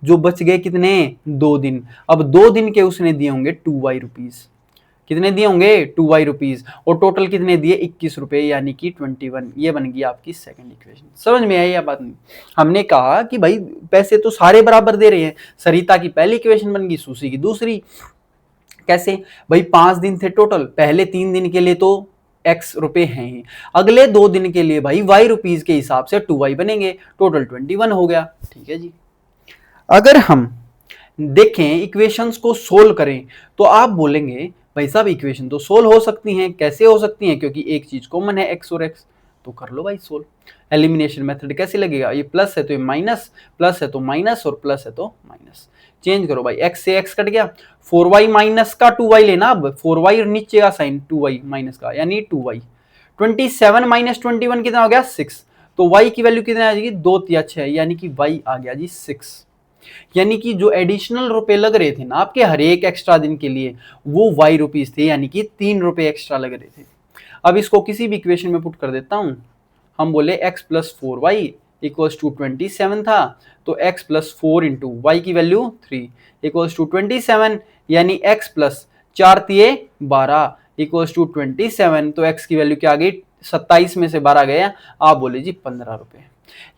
जो बच गए कितने 2 दिन, अब 2 दिन के उसने दिए होंगे 2y रुपीज, कितने दिए होंगे 2y रुपीज, और टोटल कितने दिए 21 रुपए यानी कि 21। ये बन गई आपकी सेकंड इक्वेशन। समझ में आई या बात नहीं? हमने कहा कि भाई पैसे तो सारे बराबर दे रहे हैं, सरिता की पहली इक्वेशन बन गई, सुशी की दूसरी। कैसे भाई 5 दिन थे टोटल, पहले 3 दिन के लिए तो x रुपए हैं ही, अगले 2 दिन के लिए भाई y रुपीज के हिसाब से 2y बनेंगे, टोटल 21 हो गया। ठीक है जी। अगर हम देखें इक्वेशंस को सोल्व करें तो आप बोलेंगे भाई साहब इक्वेशन तो सोल्व हो सकती हैं, कैसे हो सकती हैं, क्योंकि एक चीज कॉमन है x और x, तो कर लो भाई सोल्व। एलिमिनेशन मेथड कैसे लगेगा, ये प्लस है तो ये माइनस, प्लस है तो माइनस, और प्लस है तो माइनस, चेंज करो भाई, x से x कट गया, 4y माइनस का 2y लेना, अब 4y और नीचे का साइन 2y माइनस का यानी 2y, 27 माइनस 21 कितना हो गया 6, तो y की वैल्यू कितना आ जाएगी 2 या 6 यानी कि y आ गया जी 6। यानी कि जो एडिशनल रुपए लग रहे थे ना आपके हर एक एक्स्ट्रा दिन के लिए वो y रुपीज थे, यानी कि 3 रुपए एक्स्ट्रा लग रहे थे। अब इसको किसी भी इक्वेशन में पुट कर देता हूं, हम बोले x plus 4y equals to 27 था, तो x प्लस 4 इंटू वाई की वैल्यू 3 इक्वल्स टू 27, यानी x प्लस 4 तिये 12 इक्वल्स टू 27, तो x की वैल्यू क्या आ गई 27 में से 12 गया, आप बोले जी 15 रुपए।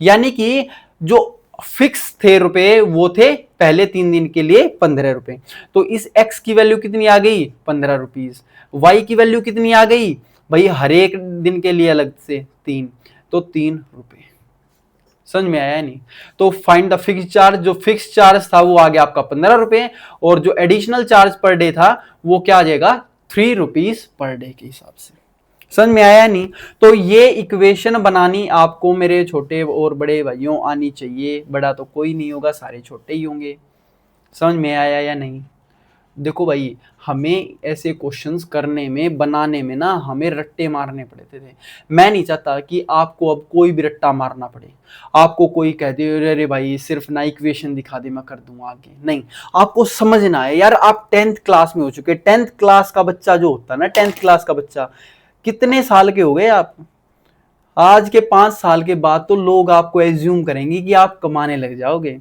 यानी कि जो फिक्स थे रुपए वो थे पहले 3 दिन के लिए 15 रुपए, तो इस x की वैल्यू कितनी आ गई 15 रुपीज, y की वैल्यू कितनी आ गई भाई हर एक दिन के लिए अलग से 3, तो 3 रुपए। समझ में आया नहीं? तो फाइंड द फिक्स चार्ज, जो फिक्स चार्ज था वो आ गया आपका 15 रुपए, और जो एडिशनल चार्ज पर डे था वो क्या आ जाएगा 3 रुपीज पर डे के हिसाब से। समझ में आया नहीं? तो ये इक्वेशन बनानी आपको मेरे छोटे और बड़े भाइयों आनी चाहिए, बड़ा तो कोई नहीं होगा, सारे छोटे ही होंगे। समझ में आया या नहीं? देखो भाई हमें ऐसे क्वेश्चंस करने में बनाने में ना हमें रट्टे मारने पड़ते थे। मैं नहीं चाहता कि आपको अब कोई भी रट्टा मारना पड़े, आपको कोई कह दे अरे भाई सिर्फ ना इक्वेशन दिखा दे मैं कर दूंगा आगे, नहीं, आपको समझना है यार। आप 10th क्लास में हो चुके, 10th क्लास का बच्चा जो होता है ना, 10th क्लास का बच्चा, कितने साल के हो गए आप? आज के 5 साल के बाद तो लोग आपको एज्यूम करेंगे कि आप कमाने लग जाओगे,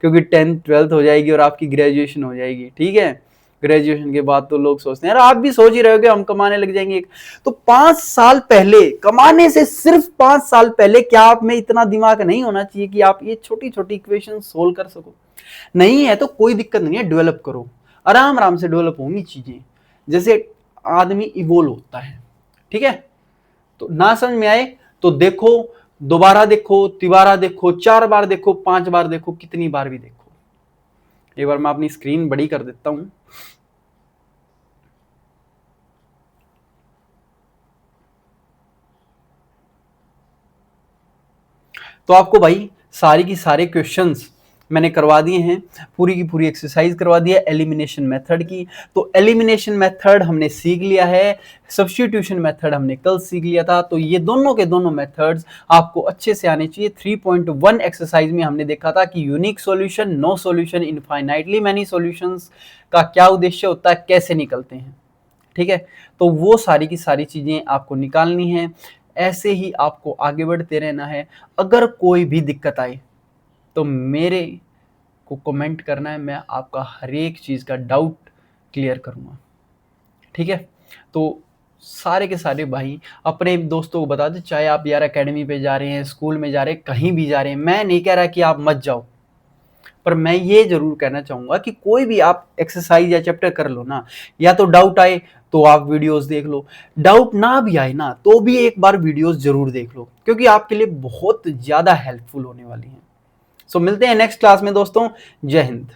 क्योंकि 10th 12th हो जाएगी और आपकी ग्रेजुएशन हो जाएगी। ठीक है, ग्रेजुएशन के बाद तो लोग सोचते हैं यार आप भी सोच ही रहे हो कि हम कमाने लग जाएंगे। तो 5 साल पहले, कमाने से सिर्फ 5 साल पहले क्या आप में इतना दिमाग नहीं होना चाहिए कि आप ये छोटी छोटी इक्वेशन सोल्व कर सको? नहीं है तो कोई दिक्कत नहीं है, डेवलप करो, आराम आराम से डेवलप होंगी चीजें, जैसे आदमी इवोल्व होता है। ठीक है, तो ना समझ में आए तो देखो, दोबारा देखो, तिबारा देखो, 4 बार देखो, 5 बार देखो, कितनी बार भी देखो। एक बार मैं अपनी स्क्रीन बड़ी कर देता हूं। तो आपको भाई सारी की सारे क्वेश्चंस मैंने करवा दिए हैं, पूरी की पूरी एक्सरसाइज करवा दी है एलिमिनेशन मेथड की। तो एलिमिनेशन मेथड हमने सीख लिया है, सब्स्टिट्यूशन मेथड हमने कल सीख लिया था। तो ये दोनों के दोनों मेथड्स आपको अच्छे से आने चाहिए। 3.1 एक्सरसाइज में हमने देखा था कि unique solution, no solution, infinitely many solutions का क्या उद्देश्य होता है, कैसे निकलते हैं। ठीक है, तो वो सारी की सारी चीजें आपको निकालनी है, ऐसे ही आपको आगे बढ़ते रहना है। अगर कोई भी दिक्कत आए तो मेरे को कमेंट करना है, मैं आपका हर एक चीज़ का डाउट क्लियर करूँगा। ठीक है, तो सारे के सारे भाई अपने दोस्तों को बता दें, चाहे आप यार एकेडमी पे जा रहे हैं, स्कूल में जा रहे हैं, कहीं भी जा रहे हैं, मैं नहीं कह रहा कि आप मत जाओ, पर मैं ये जरूर कहना चाहूँगा कि कोई भी आप एक्सरसाइज या चैप्टर कर लो ना, या तो डाउट आए तो आप वीडियोस देख लो, डाउट ना भी आए ना तो भी एक बार वीडियोस जरूर देख लो, क्योंकि आपके लिए बहुत ज़्यादा हेल्पफुल होने वाली हैं। सो मिलते हैं नेक्स्ट क्लास में दोस्तों, जय हिंद।